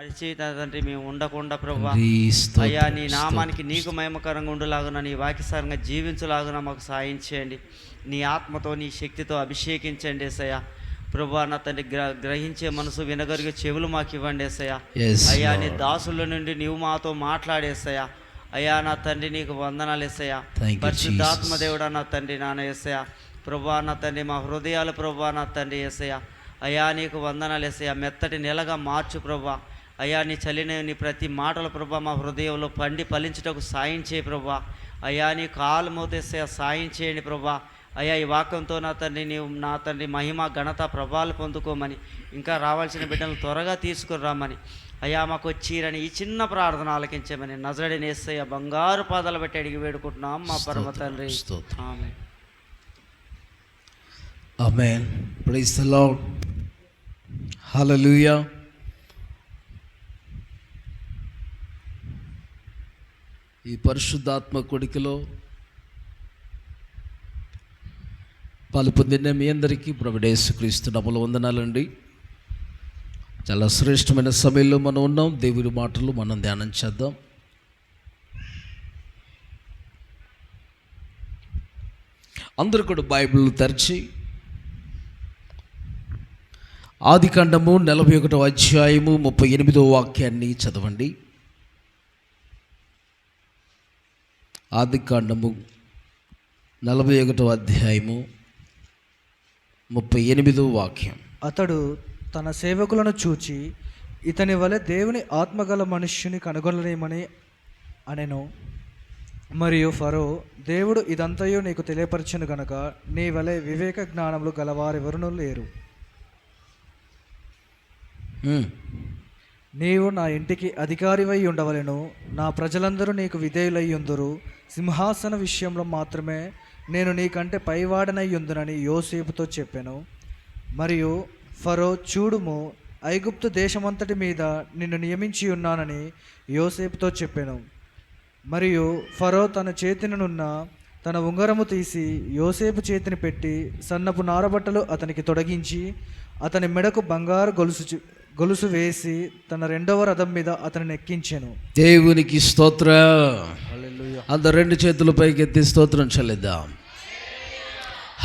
అడిచి తండ్రి మేము ఉండకుండా ప్రభా అయ్యా నీ నామానికి నీకు మహిమకరంగా ఉండులాగున నీ వాక్యసారంగా జీవించలాగున మాకు సాయం చేయండి. నీ ఆత్మతో నీ శక్తితో అభిషేకించండి ఏసయ్యా. ప్రభా నా తండ్రి గ్రహించే మనసు వినగలిగే చెవులు మాకు ఇవ్వండి ఏసయ్యా. అయ్యా నీ దాసుల నుండి నీవు మాతో మాట్లాడేసయ్యా. అయ్యా నా తండ్రి నీకు వందనాలు ఏసయ్యా. పరిశుద్ధాత్మ దేవుడా నా తండ్రి నాన్న ఏసయ్యా. ప్రభా నా తండ్రి మా హృదయాలు ప్రభా నా తండ్రి ఏసయ్యా. అయ్యా నీకు వందనాలు ఏసయ్యా. మెత్తటి నెలగా మార్చు ప్రభా. అయ్యా నీ చలిని నీ ప్రతి మాటల ప్రభా మా హృదయంలో పండి ఫలించుటకు సాయం చేయి ప్రభా. అయ్యా నీ కాలు మోతేసే సాయం చేయండి ప్రభా. అయ్యా ఈ వాక్యంతో నా తండ్రి నీవు నా తండ్రి మహిమ ఘనత ప్రభావాలు పొందుకోమని, ఇంకా రావాల్సిన బిడ్డలను త్వరగా తీసుకుని రమ్మని అయ్యా మాకు వచ్చీరని ఈ చిన్న ప్రార్థన ఆలకించమని నజరేయుడైన యేసయ్య బంగారు పాదాలు పెట్టి అడిగి వేడుకుంటున్నాం మా పరమ తండ్రి. ఆమేన్. ఆమేన్. Praise the lord. హల్లెలూయా. ఈ పరిశుద్ధాత్మ కొడికలో పాలు పొందిన మీ అందరికీ ప్రభువైన యేసుక్రీస్తు నామములో వందనాలండి. చాలా శ్రేష్టమైన సమయంలో మనం ఉన్నాం. దేవుని మాటలు మనం ధ్యానం చేద్దాం. అందరూ కూడా బైబిల్ తెరిచి ఆదికాండము 41వ అధ్యాయము 38వ వాక్యాన్ని చదవండి. ఆదికాండము 41వ అధ్యాయము 38వ వాక్యం. అతడు తన సేవకులను చూచి ఇతని వలె దేవుని ఆత్మగల మనుష్యుని కనుగొనలేమని అనెను. మరియు ఫరో, దేవుడు ఇదంతయు నీకు తెలియపరచును గనుక నీ వలె వివేక జ్ఞానములు గలవారెవరునూ లేరు. నీవు నా ఇంటికి అధికారివై ఉండవలెను. నా ప్రజలందరూ నీకు విధేయులై ఉందురు. సింహాసన విషయంలో మాత్రమే నేను నీకంటే పైవాడనై ఉందునని యోసేపుతో చెప్పాను. మరియు ఫరో, చూడుము, ఐగుప్తు దేశమంతటి మీద నిన్ను నియమించి ఉన్నానని యోసేపుతో చెప్పాను. మరియు ఫరో తన చేతినున్న తన ఉంగరము తీసి యోసేపు చేతిని పెట్టి సన్నపు నారబట్టలు అతనికి తొడిగించి అతని మెడకు బంగారు గొలుసు వేసి తన రెండవ రథం మీద అతనిని ఎక్కించాను. దేవునికి స్తోత్రం. హల్లెలూయా. అందరు రెండు చేతుల పైకి ఎత్తి స్తోత్రం చెల్లిద్దాం.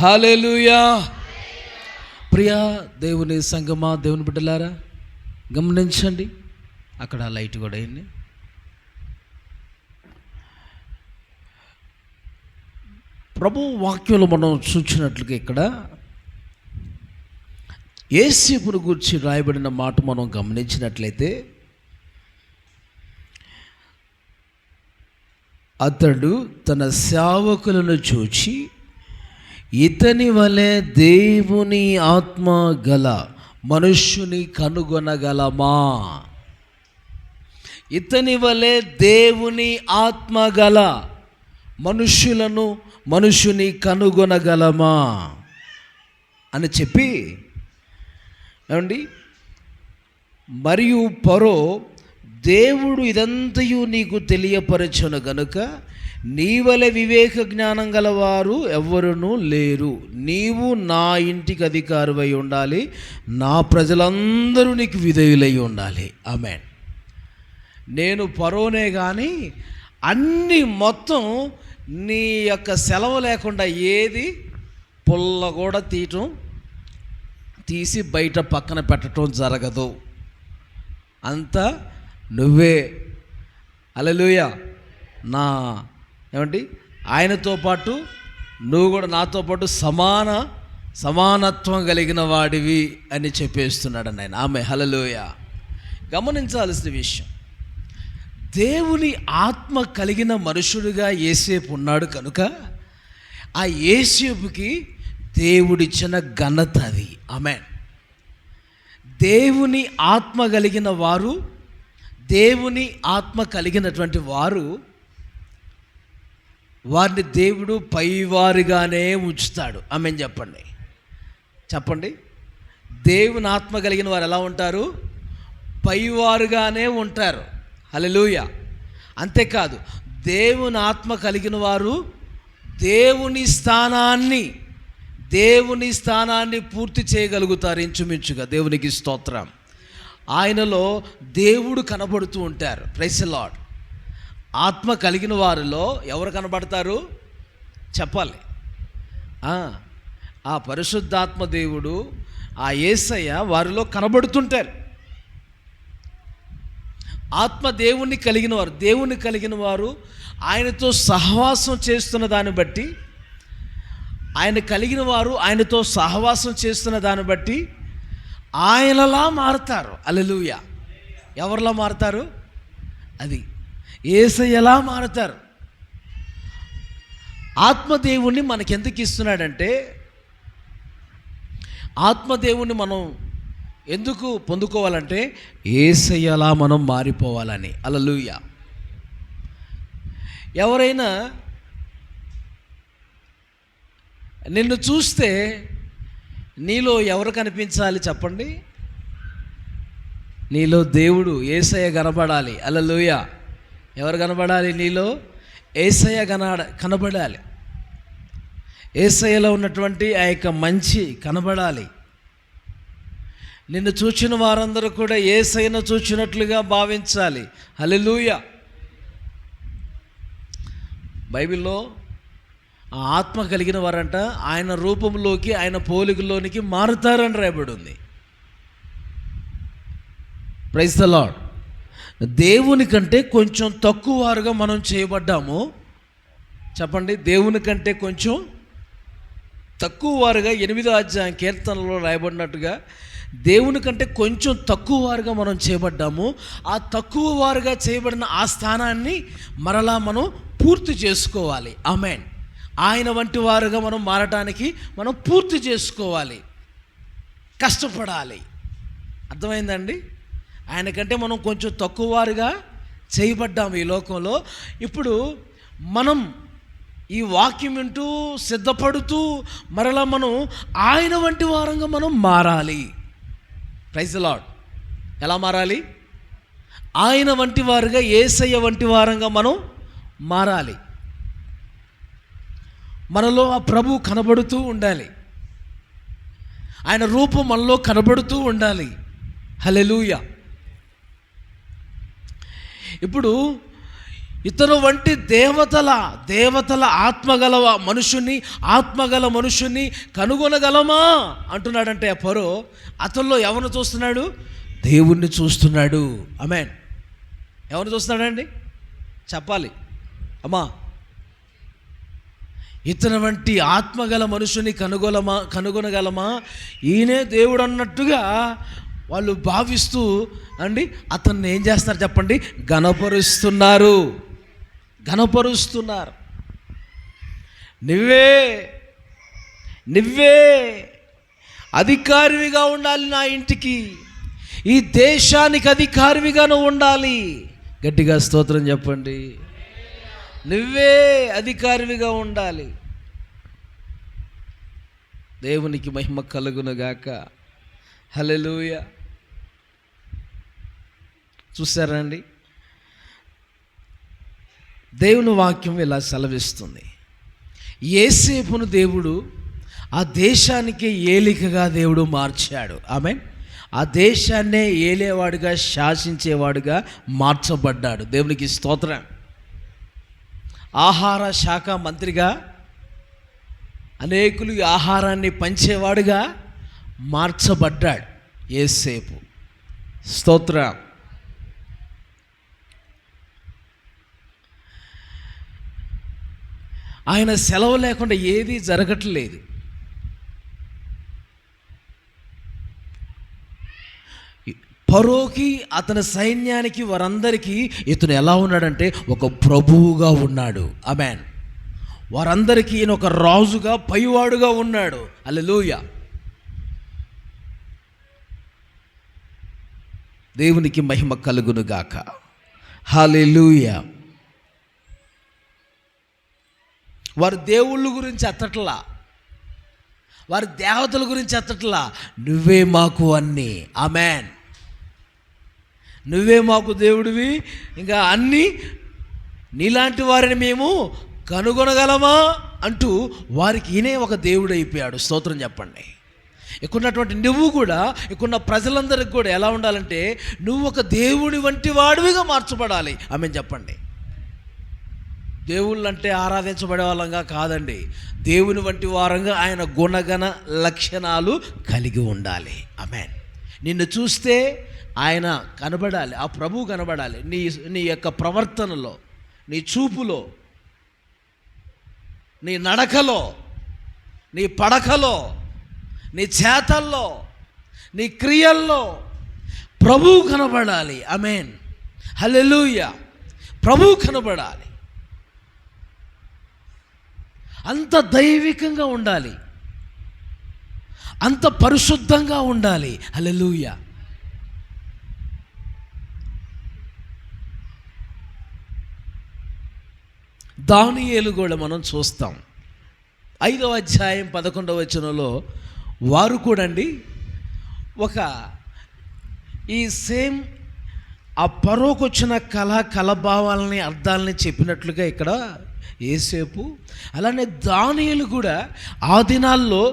హల్లెలూయా. ప్రియా దేవుని సంగమా, దేవుని బిడ్డలారా గమనించండి. అక్కడ లైట్ కూడా అయింది. ప్రభు వాక్యంలో మనం చూసినట్లుగా ఇక్కడ యేసేపును గురించి రాయబడిన మాట మనం గమనించినట్లయితే, అతడు తన సేవకులను చూచి ఇతని వలె దేవుని ఆత్మ గల మనుష్యుని కనుగొనగలమా? ఇతని వలె దేవుని ఆత్మ గల మనుష్యుని కనుగొనగలమా అని చెప్పి ఏమండి, మరియు ఫరో, దేవుడు ఇదంతయు నీకు తెలియపరచును గనుక నీవలె వివేక జ్ఞానం గలవారు ఎవ్వరునూ లేరు. నీవు నా ఇంటికి అధికారివై ఉండాలి. నా ప్రజలందరూ నీకు విధేయులై ఉండాలి. ఆమేన్. నేను ఫరోనే కానీ అన్నీ మొత్తం నీ యొక్క సెలవు లేకుండా ఏది పుల్ల కూడా తీసి బయట పక్కన పెట్టడం జరగదు. అంతా నువ్వే. హల్లెలూయా. ఏమండి, ఆయనతో పాటు నువ్వు కూడా నాతో పాటు సమానత్వం కలిగిన వాడివి అని చెప్పేస్తున్నాడు ఆయన. ఆమె హల్లెలూయా. గమనించాల్సిన విషయం, దేవుని ఆత్మ కలిగిన మనుషుడిగా యేసేపు ఉన్నాడు కనుక ఆ యేసేపుకి దేవుడిచ్చిన ఘనత అది. ఆమేన్. దేవుని ఆత్మ కలిగిన వారు, దేవుని ఆత్మ కలిగినటువంటి వారిని దేవుడు పైవారిగానే ఉంచుతాడు. ఆమేన్. చెప్పండి. దేవుని ఆత్మ కలిగిన వారు ఎలా ఉంటారు? పైవారుగానే ఉంటారు. హల్లెలూయా. అంతేకాదు, దేవుని ఆత్మ కలిగిన వారు దేవుని స్థానాన్ని పూర్తి చేయగలుగుతారు ఇంచుమించుగా. దేవునికి స్తోత్రం. ఆయనలో దేవుడు కనబడుతూ ఉంటారు. Praise the Lord. ఆత్మ కలిగిన వారిలో ఎవరు కనబడతారు చెప్పాలి. ఆ పరిశుద్ధాత్మ దేవుడు, ఆ యేసయ్య వారిలో కనబడుతుంటారు. ఆత్మ దేవుణ్ణి కలిగిన వారు ఆయనతో సహవాసం చేస్తున్న దాన్ని బట్టి, ఆయన కలిగిన వారు ఆయనతో సహవాసం చేస్తున్న దాన్ని బట్టి ఆయనలా మారుతారు. హల్లెలూయా. ఎవరిలా మారుతారు? అది యేసయ్యలా మారుతారు. ఆత్మదేవుణ్ణి మనకెందుకు ఇస్తున్నాడంటే, ఆత్మదేవుణ్ణి మనం ఎందుకు పొందుకోవాలంటే యేసయ్యలా మనం మారిపోవాలని. హల్లెలూయా. ఎవరైనా నిన్ను చూస్తే నీలో ఎవరు కనిపించాలి చెప్పండి? నీలో దేవుడు యేసయ్య కనబడాలి. హల్లెలూయా. ఎవరు కనబడాలి? నీలో యేసయ్య కనబడాలి. యేసయ్యలో ఉన్నటువంటి ఆ యొక్క మంచి కనబడాలి. నిన్ను చూచిన వారందరూ కూడా యేసయ్యను చూచినట్లుగా భావించాలి. హల్లెలూయా. బైబిల్లో ఆ ఆత్మ కలిగిన వారంట ఆయన రూపంలోకి, ఆయన పోలికలోనికి మారుతారని రాయబడి ఉంది. Praise the Lord. దేవుని కంటే కొంచెం తక్కువ వారుగా మనం చేయబడ్డాము. చెప్పండి, దేవుని కంటే కొంచెం తక్కువ వారుగా 8వ అధ్యాయం కీర్తనలో రాయబడినట్టుగా దేవుని కంటే కొంచెం తక్కువ వారుగా మనం చేయబడ్డాము. ఆ తక్కువ వారుగా చేయబడిన ఆ స్థానాన్ని మరలా మనం పూర్తి చేసుకోవాలి. ఆమేన్. ఆయన వంటి వారుగా మనం మారటానికి మనం పూర్తి చేసుకోవాలి, కష్టపడాలి. అర్థమైందండి? ఆయనకంటే మనం కొంచెం తక్కువ వారుగా చేయబడ్డాము ఈ లోకంలో. ఇప్పుడు మనం ఈ వాక్యం వింటూ సిద్ధపడుతూ మరలా మనం ఆయన వంటి వారంగా మనం మారాలి. Praise the Lord. ఎలా మారాలి? ఆయన వంటి వారుగా, యేసయ్య వంటి వారంగా మనం మారాలి. మనలో ఆ ప్రభు కనబడుతూ ఉండాలి. ఆయన రూపం మనలో కనబడుతూ ఉండాలి. హల్లెలూయా. ఇప్పుడు ఇతను వంటి దేవతల ఆత్మగల మనుషుని కనుగొనగలమా అంటున్నాడంటే ఆ ఫరో అతనిలో ఎవరిని చూస్తున్నాడు? దేవుణ్ణి చూస్తున్నాడు. ఆమేన్. ఎవరిని చూస్తున్నాడండి? చెప్పాలి అమ్మా. ఇతని వంటి ఆత్మగల మనుషుని కనుగొనగలమా? ఈయనే దేవుడు అన్నట్టుగా వాళ్ళు భావిస్తూ అండి అతన్ని ఏం చేస్తున్నారు చెప్పండి? ఘనపరుస్తున్నారు. నువ్వే అధికారివిగా ఉండాలి నా ఇంటికి, ఈ దేశానికి అధికారివిగా నువ్వు ఉండాలి. గట్టిగా స్తోత్రం చెప్పండి. నువ్వే అధికారివిగా ఉండాలి. దేవునికి మహిమ కలుగునుగాక. హల్లెలూయా. చూసారండి, దేవుని వాక్యం ఇలా సెలవిస్తుంది. యేసేపును దేవుడు ఆ దేశానికి ఏలికగా దేవుడు మార్చాడు. ఆమేన్. ఆ దేశాన్నే ఏలేవాడుగా, శాసించేవాడుగా మార్చబడ్డాడు. దేవునికి స్తోత్రం. ఆహార శాఖ మంత్రిగా, అనేకులు ఆహారాన్ని పంచేవాడుగా మార్చబడ్డాడు యేసేపు. స్తోత్రం. ఆయన సెలవు లేకుండా ఏది జరగట్లేదు. ఫరోకి, అతని సైన్యానికి, వారందరికీ ఇతను ఎలా ఉన్నాడంటే ఒక ప్రభువుగా ఉన్నాడు. ఆమేన్. వారందరికీ ఈయన ఒక రాజుగా, పైవాడుగా ఉన్నాడు. హల్లెలూయా. దేవునికి మహిమ కలుగునుగాక. హల్లెలూయా. వారు దేవుళ్ళ గురించి ఎత్తట్లా, వారి దేవతల గురించి ఎత్తట్లా. నువ్వే మాకు అన్నీ. ఆమేన్. నువ్వే మాకు దేవుడివి, ఇంకా అన్నీ నీలాంటి వారిని మేము కనుగొనగలమా అంటూ వారికి ఈయనే ఒక దేవుడు అయిపోయాడు. స్తోత్రం చెప్పండి. ఇక్కడున్నటువంటి నువ్వు కూడా, ఇక్కడున్న ప్రజలందరికీ కూడా ఎలా ఉండాలంటే నువ్వు ఒక దేవుని వంటి వాడివిగా మార్చబడాలి. ఆమె చెప్పండి. దేవుళ్ళు అంటే ఆరాధించబడే వాళ్ళంగా కాదండి, దేవుని వంటి వారంగా ఆయన గుణగణ లక్షణాలు కలిగి ఉండాలి. ఆమేన్. నిన్ను చూస్తే ఆయన కనబడాలి, ఆ ప్రభువు కనబడాలి. నీ యొక్క ప్రవర్తనలో, నీ చూపులో, నీ నడకలో, నీ పడకలో, నీ చేతల్లో, నీ క్రియల్లో ప్రభువు కనబడాలి. ఆమేన్. హల్లెలూయా. ప్రభువు కనబడాలి. అంత దైవికంగా ఉండాలి, అంత పరిశుద్ధంగా ఉండాలి. హల్లెలూయా. దానియేలు కూడా మనం చూస్తాం. 5వ అధ్యాయం 11వ వచనంలో వారు కూడా అండి ఒక ఈ సేమ్ ఆ పరోకొచ్చిన కలభావాలని అర్థాలని చెప్పినట్లుగా ఇక్కడ యేసేపు, అలానే దానియేలు కూడా ఆ దినాల్లో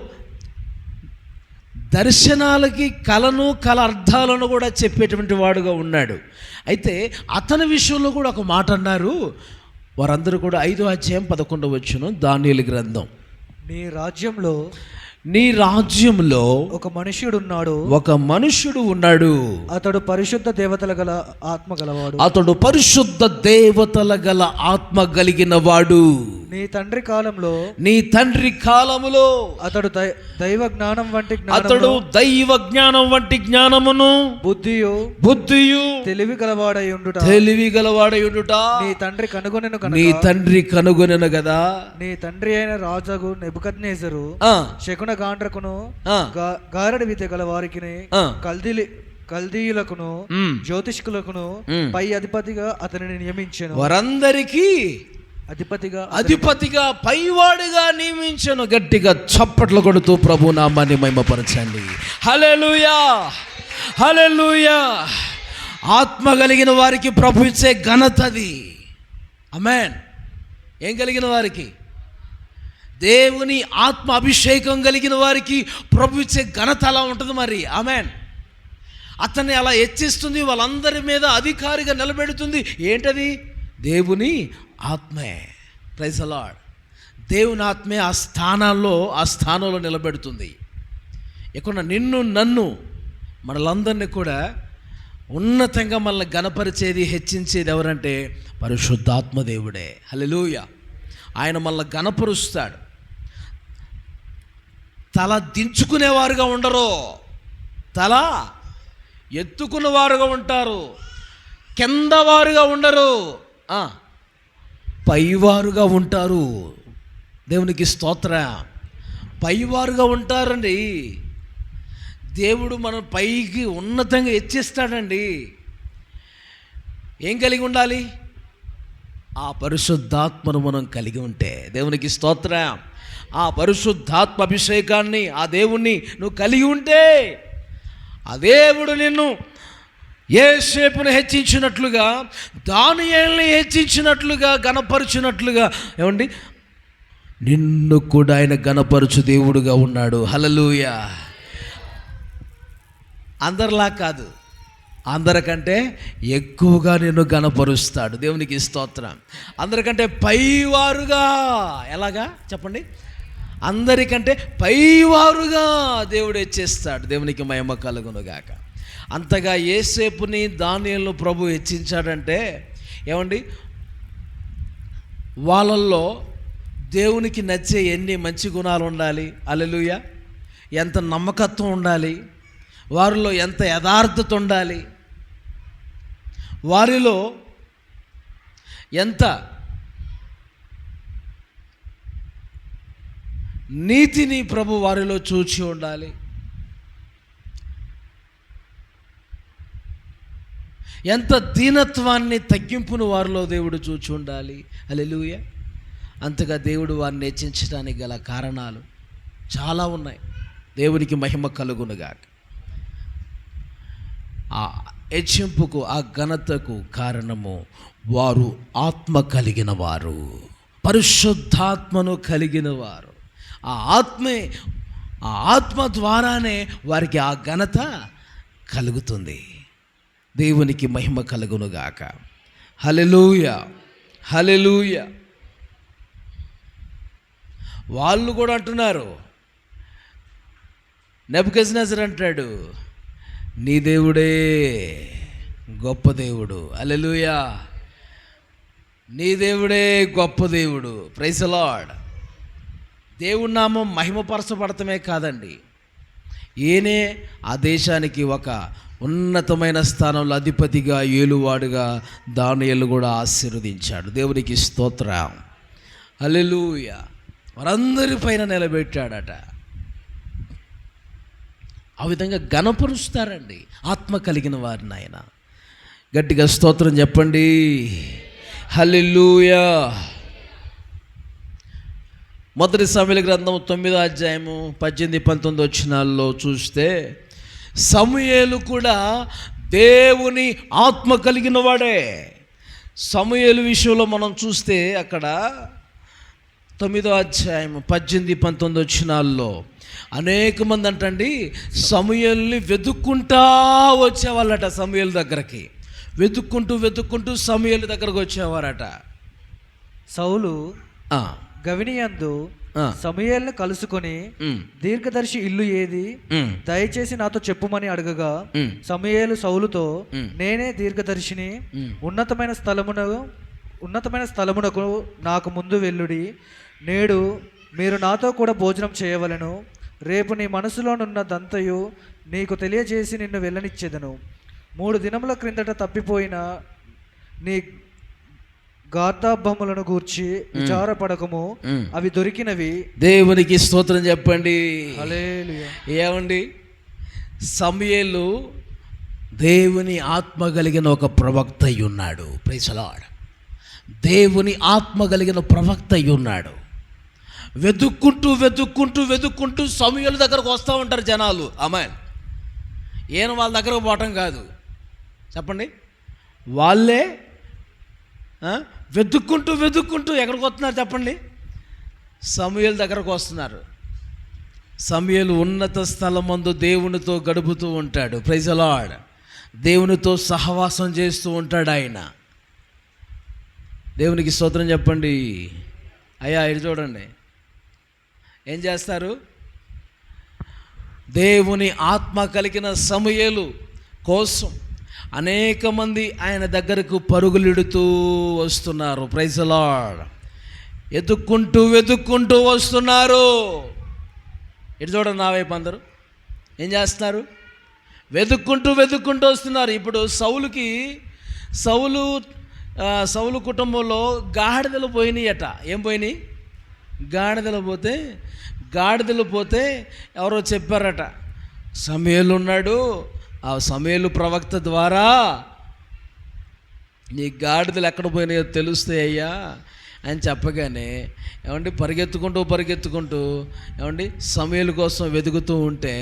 దర్శనాలకి కల అర్థాలను కూడా చెప్పేటువంటి వాడుగా ఉన్నాడు. అయితే అతని విషయంలో కూడా ఒక మాట అన్నారు వారందరూ కూడా. 5వ అధ్యాయం 11వ వచనం దానియేలు గ్రంథం. నీ రాజ్యంలో ఒక మనుష్యుడు ఉన్నాడు, అతడు పరిశుద్ధ దేవతల గల ఆత్మ గలవాడు. అతడు పరిశుద్ధ దేవతల గల ఆత్మ కలిగిన వాడు. నీ తండ్రి కాలములో అతడు దైవ జ్ఞానం వంటి జ్ఞానమును బుద్ధియు తెలివి గలవాడై ఉండుట నీ తండ్రి కనుగొనెను కదా. నీ తండ్రి అయిన రాజు నెబుకద్నెజరు శకున గాండ్రకును గారడి విద్య గల వారికి కల్దీయులకును జ్యోతిష్కులకును పై అధిపతిగా అతనిని నియమించెను. వారందరికీ అధిపతిగా పైవాడిగా నియమించను. గట్టిగా చప్పట్లు కొడుతూ ప్రభు నామాన్ని మహిమపరచండి. హల్లెలూయా, హల్లెలూయా. ఆత్మ కలిగిన వారికి ప్రభు ఇచ్చే ఘనతది. ఆమేన్. ఏం కలిగిన వారికి? దేవుని ఆత్మ అభిషేకం కలిగిన వారికి ప్రభు ఇచ్చే ఘనత అలా ఉంటుంది మరి. ఆమేన్. అతన్ని అలా హెచ్చిస్తుంది, వాళ్ళందరి మీద అధికారిగా నిలబెడుతుంది. ఏంటది? దేవుని ఆత్మే. Praise the lord. దేవుని ఆత్మే ఆ స్థానంలో నిలబెడుతుంది. ఇక్కడ నిన్ను నన్ను మనలందరినీ కూడా ఉన్నతంగా మనల్ని గణపరిచేది, హెచ్చించేది ఎవరంటే పరిశుద్ధాత్మ దేవుడే. హల్లెలూయా. ఆయన మనల్ని గణపరుస్తాడు. తల దించుకునేవారుగా ఉండరు, తల ఎత్తుకునేవారుగా ఉంటారు. కింద వారుగా ఉండరు, పైవారుగా ఉంటారు. దేవునికి స్తోత్రం. పైవారుగా ఉంటారండి. దేవుడు మనం పైకి ఉన్నతంగా హెచ్చిస్తాడండి. ఏం కలిగి ఉండాలి? ఆ పరిశుద్ధాత్మను మనం కలిగి ఉంటే. దేవునికి స్తోత్రం. ఆ పరిశుద్ధాత్మ అభిషేకాన్ని, ఆ దేవుణ్ణి నువ్వు కలిగి ఉంటే ఆ దేవుడు నిన్ను యేసేపును హెచ్చించినట్లుగా, దానియేలుని హెచ్చించినట్లుగా, గణపరిచినట్లుగా ఏమండి నిన్ను కూడా ఆయన గణపరచు దేవుడుగా ఉన్నాడు. హల్లెలూయా. అందరిలా కాదు, అందరికంటే ఎక్కువగా నిన్ను గణపరుస్తాడు. దేవునికి స్తోత్రం. అందరికంటే పైవారుగా. ఎలాగా చెప్పండి? అందరికంటే పైవారుగా దేవుడు హెచ్చిస్తాడు. దేవునికి మహిమ కలుగునుగాక. అంతగా యేసేపుని దానియేలును ప్రభు హెచ్చించాడంటే ఏమండి, వాళ్ళల్లో దేవునికి నచ్చే ఎన్ని మంచి గుణాలు ఉండాలి. హల్లెలూయా. ఎంత నమ్మకత్వం ఉండాలి, వారిలో ఎంత యథార్థత ఉండాలి, వారిలో ఎంత నీతిని ప్రభు వారిలో చూచి ఉండాలి, ఎంత దీనత్వాన్ని, తగ్గింపును వారిలో దేవుడు చూచి ఉండాలి. హల్లెలూయా. అంతగా దేవుడు వారిని హెచ్చించడానికి గల కారణాలు చాలా ఉన్నాయి. దేవునికి మహిమ కలుగునుగాక. ఆ హెచ్చింపుకు, ఆ ఘనతకు కారణము వారు ఆత్మ కలిగిన వారు, పరిశుద్ధాత్మను కలిగిన వారు. ఆ ఆత్మే ఆ ఆత్మ ద్వారానే వారికి ఆ ఘనత కలుగుతుంది. దేవునికి మహిమ కలుగునుగాక. హల్లెలూయా, హల్లెలూయా. వాళ్ళు కూడా అంటున్నారు, నెబుకద్నెజర్ అంటాడు, నీ దేవుడే గొప్ప దేవుడు. హల్లెలూయా, నీ దేవుడే గొప్ప దేవుడు. Praise the Lord. దేవుడి నామం మహిమపరచబడటమే కాదండి, ఈయనే ఆ దేశానికి ఒక ఉన్నతమైన స్థానంలో అధిపతిగా, ఏలువాడుగా దానియేలు కూడా ఆశీర్వదించాడు. దేవునికి స్తోత్రం. హల్లెలూయా. వారందరి పైన నిలబెట్టాడట. ఆ విధంగా ఘనపరుస్తారండి ఆత్మ కలిగిన వారిని. ఆయన గట్టిగా స్తోత్రం చెప్పండి. హల్లెలూయా. మొదటి సమూయేలు గ్రంథం 9వ అధ్యాయము 18-19 వచనాల్లో చూస్తే సమూయేలు కూడా దేవుని ఆత్మ కలిగిన వాడే. సమూయేలు విషయంలో మనం చూస్తే అక్కడ 9వ అధ్యాయము 18-19 వచనాల్లో అనేక మంది అంటండి సమూయేలుని వెతుక్కుంటా వచ్చేవాళ్ళట. సమూయేలు దగ్గరికి వెతుక్కుంటూ సమూయేలు దగ్గరకు వచ్చేవారట. సౌలు గవినియందు సమూయేలును కలుసుకొని, దీర్ఘదర్శి ఇల్లు ఏది, దయచేసి నాతో చెప్పుమని అడగగా, సమూయేలు సౌలుతో, నేనే దీర్ఘదర్శిని, ఉన్నతమైన స్థలమునకు నాకు ముందు వెళ్ళుడి. నేడు మీరు నాతో కూడా భోజనం చేయవలెను. రేపు నీ మనసులోనున్నదంతయు నీకు తెలియజేసి నిన్ను వెళ్ళనిచ్చేదను. 3 దినముల క్రిందట తప్పిపోయిన నీ గార్ధాబములను గూర్చి విచారపడకము, అవి దొరికినవి. దేవునికి స్తోత్రం చెప్పండి. హల్లెలూయా. ఏమండి, సమూయేలు దేవుని ఆత్మ కలిగిన ఒక ప్రవక్త అయి ఉన్నాడు. Praise the lord. దేవుని ఆత్మ కలిగిన ప్రవక్త అయి ఉన్నాడు. వెతుక్కుంటూ సమూయేలు దగ్గరకు వస్తూ ఉంటారు జనాలు. ఆమేన్. ఈయన వాళ్ళ దగ్గరకు పోవటం కాదు, చెప్పండి, వాళ్ళే వెతుక్కుంటూ ఎక్కడికి వస్తున్నారు చెప్పండి? సమూయేలు దగ్గరకు వస్తున్నారు. సమూయేలు ఉన్నత స్థలమందు దేవునితో గడుపుతూ ఉంటాడు. Praise the Lord. దేవునితో సహవాసం చేస్తూ ఉంటాడు ఆయన. దేవునికి స్తోత్రం చెప్పండి. అయ్యా ఇది చూడండి, ఏం చేస్తారు? దేవుని ఆత్మ కలిగిన సమూయేలు కోసం అనేక మంది ఆయన దగ్గరకు పరుగులిడుతూ వస్తున్నారు. Praise the Lord. వెతుక్కుంటూ వస్తున్నారు. ఇటు చూడండి, నా వైపు అందరూ ఏం చేస్తున్నారు? వెతుక్కుంటూ వస్తున్నారు. ఇప్పుడు సౌలు కుటుంబంలో గాడిదలు పోయినాయట. ఏం పోయినాయి? గాడిదలు పోతే ఎవరో చెప్పారట, సమూయేలు ఉన్నాడు, ఆ సమూయేలు ప్రవక్త ద్వారా నీ గాడిదలు ఎక్కడ పోయినాయో తెలుస్తాయి అయ్యా అని చెప్పగానే ఏమండి పరిగెత్తుకుంటూ ఏమండి సమూయేలు కోసం వెతుకుతూ ఉంటే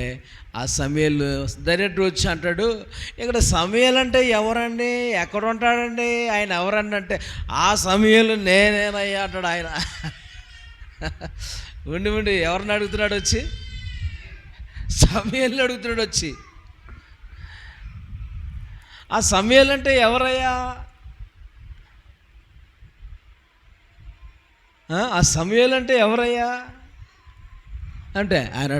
ఆ సమూయేలు డైరెక్ట్ వచ్చి అంటాడు, ఇక్కడ సమూయేలు అంటే ఎవరండి, ఎక్కడ ఉంటాడండి, ఆయన ఎవరండి అంటే, ఆ సమూయేలు నేనేనయ్యా అంటాడు ఆయన. ఉండి ఎవరిని అడుగుతున్నాడు వచ్చి? సమూయేలుని అడుగుతున్నాడు వచ్చి. ఆ సమూయేలు అంటే ఎవరయ్యా? ఆ సమూయేలు అంటే ఎవరయ్యా అంటే ఆయన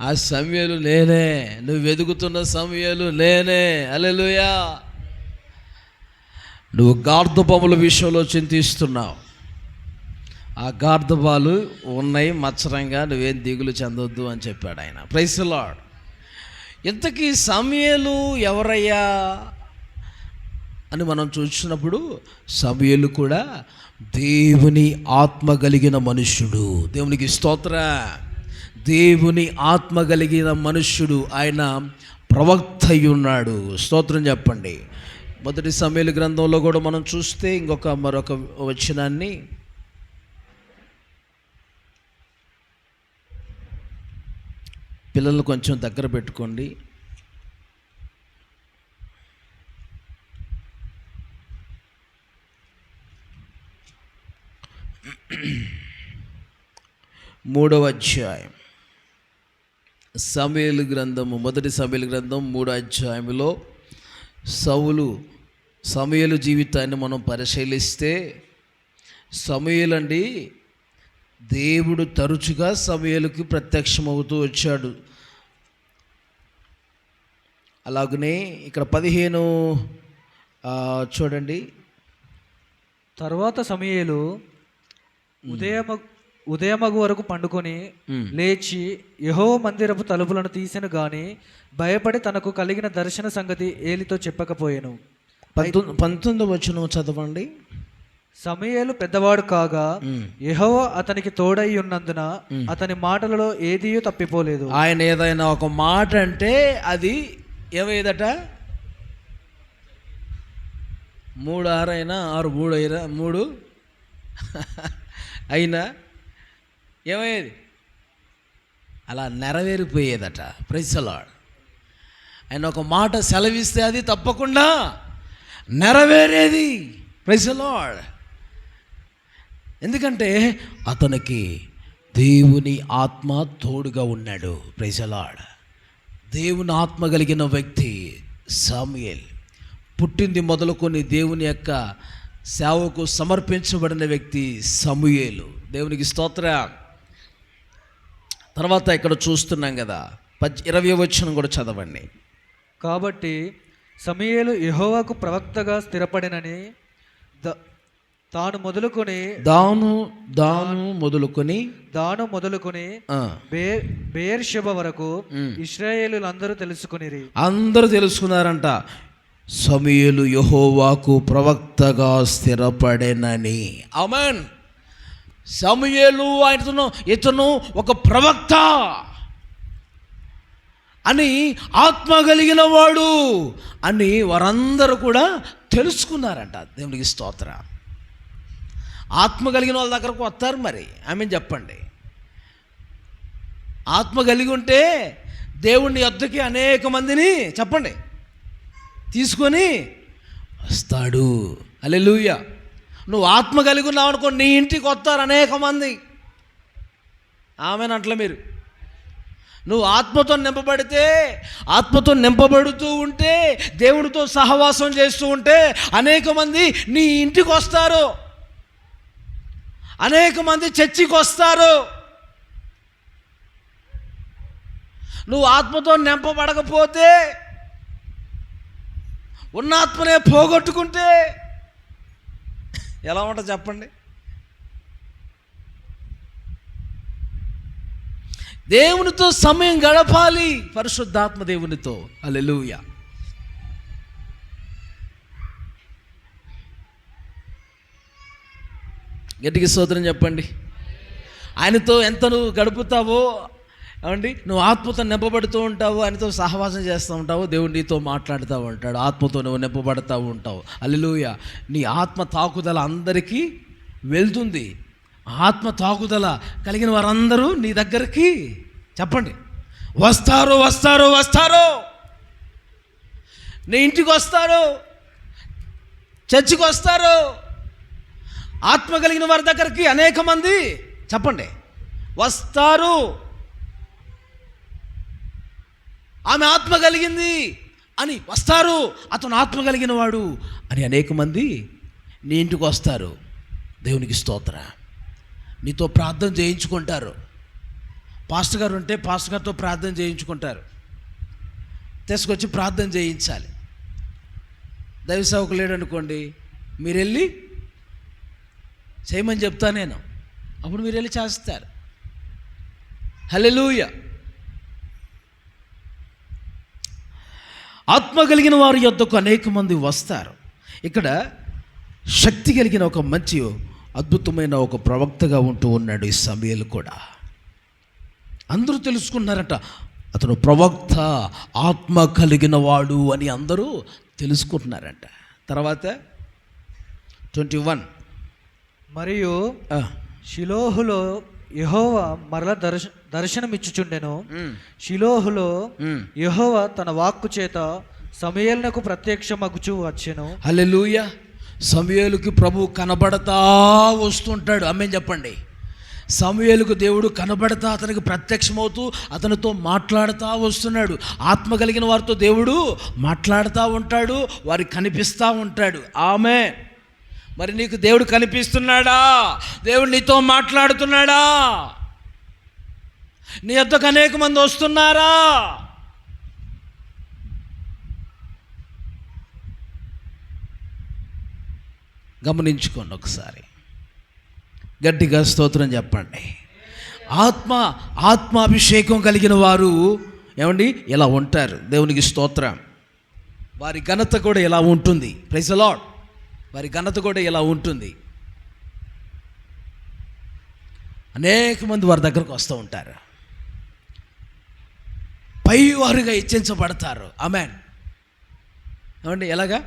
ఆ సమూయేలు నేనే, నువ్వు వెతుకుతున్న సమూయేలు నేనే. హల్లెలూయా. నువ్వు గార్ధబముల విషయంలో చింతిస్తున్నావు, ఆ గార్ధబాలు ఉన్నాయి మత్సరంగా, నువ్వేం దిగులు చెందొద్దు అని చెప్పాడు ఆయన. Praise the Lord. ఇంతకీ సమూయేలు ఎవరయ్యా అని మనం చూసినప్పుడు సమూయేలు కూడా దేవుని ఆత్మ కలిగిన మనుష్యుడు. దేవునికి స్తోత్రం. దేవుని ఆత్మ కలిగిన మనుష్యుడు, ఆయన ప్రవక్త అయి ఉన్నాడు. స్తోత్రం చెప్పండి. మొదటి సమూయేలు గ్రంథంలో కూడా మనం చూస్తే మరొక వచనాన్ని పిల్లలు కొంచెం దగ్గర పెట్టుకోండి. మూడవ అధ్యాయం సమూయేలు గ్రంథము, మొదటి సమూయేలు గ్రంథం 3వ అధ్యాయంలో సమూయేలు జీవితాన్ని మనం పరిశీలిస్తే, సమూయేలు అండి దేవుడు తరచుగా సమూయేలుకి ప్రత్యక్షమవుతూ వచ్చాడు. అలాగనే ఇక్కడ 15 చూడండి. తర్వాత సమూయేలు ఉదయమగు వరకు పండుకొని లేచి యెహోవా మందిరపు తలుపులను తీసెను గాని భయపడి తనకు కలిగిన దర్శన సంగతి ఏలితో చెప్పకపోయెను. 19వ వచనం చదవండి. సమూయేలు పెద్దవాడు కాగా యెహోవా అతనికి తోడై ఉన్నందున అతని మాటలలో ఏదీ తప్పిపోలేదు. ఆయన ఏదైనా ఒక మాట అంటే అది ఏమైందట? 3:6 అయినా 6:3 అయినా 3 అయినా ఏమయ్యేది? అలా నెరవేరిపోయేదట. Praise the lord. ఆయన ఒక మాట సెలవిస్తే అది తప్పకుండా నెరవేరేది. Praise the lord. ఎందుకంటే అతనికి దేవుని ఆత్మ తోడుగా ఉన్నాడు. Praise the lord. దేవుని ఆత్మ కలిగిన వ్యక్తి సమూయేలు. పుట్టింది మొదలుకొని దేవుని యొక్క సేవకు సమర్పించబడిన వ్యక్తి సమూయేలు. దేవునికి స్తోత్రం. తర్వాత ఇక్కడ చూస్తున్నాం కదా, 20వ వచనం కూడా చదవండి. కాబట్టి సమూయేలు యెహోవాకు ప్రవక్తగా స్థిరపడినని దాను మొదలుకొని బెయేర్షెబ వరకు ఇశ్రాయేలులందరూ తెలుసుకునిరి. అందరూ తెలుసుకున్నారంట, సమూయేలు యెహోవాకు ప్రవక్తగా స్థిరపడెనని. ఆమేన్. సమూయేలు ఇతను ఒక ప్రవక్త అని, ఆత్మ కలిగిన వాడు అని వారందరూ కూడా తెలుసుకున్నారంట. దేవునికి స్తోత్రం. ఆత్మ కలిగిన వాళ్ళ దగ్గరకు వస్తారు మరి. ఆమెను చెప్పండి. ఆత్మ కలిగి ఉంటే దేవుని యొద్దకి అనేక మందిని చెప్పండి తీసుకొని వస్తాడు. హల్లెలూయా. నువ్వు ఆత్మ కలిగి ఉన్నావు అనుకో, నీ ఇంటికి వస్తారు అనేక మంది. ఆమెను అట్లా మీరు నువ్వు ఆత్మతో నింపబడితే, ఆత్మతో నింపబడుతూ ఉంటే, దేవుడితో సహవాసం చేస్తూ ఉంటే అనేక మంది నీ ఇంటికి వస్తారు, అనేక మంది చర్చికి వస్తారు. నువ్వు ఆత్మతో నింపబడకపోతే, ఉన్న ఆత్మనే పోగొట్టుకుంటే ఎలా ఉంటుంది చెప్పండి? దేవునితో సమయం గడపాలి, పరిశుద్ధాత్మ దేవునితో. హల్లెలూయా. గట్టిగా స్తోత్రం చెప్పండి. ఆయనతో ఎంత నువ్వు గడుపుతావో, ఏమండి, నువ్వు ఆత్మతో నింపబడుతూ ఉంటావు, ఆయనతో సహవాసం చేస్తూ ఉంటావు, దేవుడు నీతో మాట్లాడుతూ ఉంటాడు, ఆత్మతో నువ్వు నింపబడుతూ ఉంటావు. హల్లెలూయా. నీ ఆత్మ తాకుదల అందరికీ వెళ్తుంది. ఆత్మ తాకుదల కలిగిన వారందరూ నీ దగ్గరికి చెప్పండి వస్తారు, వస్తారు, వస్తారు. నీ ఇంటికి వస్తారు, చర్చికి వస్తారు. ఆత్మ కలిగిన వారి దగ్గరికి అనేక మంది చెప్పండి వస్తారు. ఆమె ఆత్మ కలిగింది అని వస్తారు, అతను ఆత్మ కలిగిన వాడు అని అనేక మంది నీ ఇంటికి వస్తారు. దేవునికి స్తోత్రం. నీతో ప్రార్థన చేయించుకుంటారు. పాస్టర్ గారు ఉంటే పాస్టర్ గారితో ప్రార్థన చేయించుకుంటారు. తీసుకొచ్చి ప్రార్థన చేయించాలి. దైవ సేవకు లేడనుకోండి, మీరు వెళ్ళి చేయమని చెప్తా నేను, అప్పుడు మీరు వెళ్ళి చేస్తారు. హల్లెలూయా. ఆత్మ కలిగిన వారి యొద్దకు అనేక మంది వస్తారు. ఇక్కడ శక్తి కలిగిన ఒక మంచి అద్భుతమైన ఒక ప్రవక్తగా ఉంటూ ఉన్నాడు ఈ సమూయేలు కూడా. అందరూ తెలుసుకున్నారట, అతను ప్రవక్త, ఆత్మ కలిగిన వాడు అని అందరూ తెలుసుకుంటున్నారంట. తర్వాత 21. మరియు షిలోహులో యెహోవా మరల దర్శనమిచ్చుచుండెను. షిలోహులో యెహోవా తన వాక్కు చేత సమూయేలునకు ప్రత్యక్షమగుచు వచ్చెను. హల్లెలూయా. సమూయేలుకి ప్రభు కనబడతా వస్తుంటాడు. ఆమేన్ చెప్పండి. సమూయేలుకు దేవుడు కనబడతా అతనికి ప్రత్యక్షమవుతూ అతనితో మాట్లాడుతూ వస్తున్నాడు. ఆత్మ కలిగిన వారితో దేవుడు మాట్లాడుతూ ఉంటాడు, వారికి కనిపిస్తూ ఉంటాడు. ఆమేన్. మరి నీకు దేవుడు కనిపిస్తున్నాడా? దేవుడు నీతో మాట్లాడుతున్నాడా? నీ వద్దకు అనేక మంది వస్తున్నారా? గమనించుకోండి ఒకసారి, గట్టిగా స్తోత్రం చెప్పండి. ఆత్మాభిషేకం కలిగిన వారు ఏమండి ఇలా ఉంటారు. దేవునికి స్తోత్రం. వారి ఘనత కూడా ఇలా ఉంటుంది. Praise the Lord. వారి ఘనత కూడా ఇలా ఉంటుంది. అనేక మంది వారి దగ్గరకు వస్తూ ఉంటారు, పైవారుగా హెచ్చించబడతారు. ఆమేన్. ఏమండి ఎలాగా?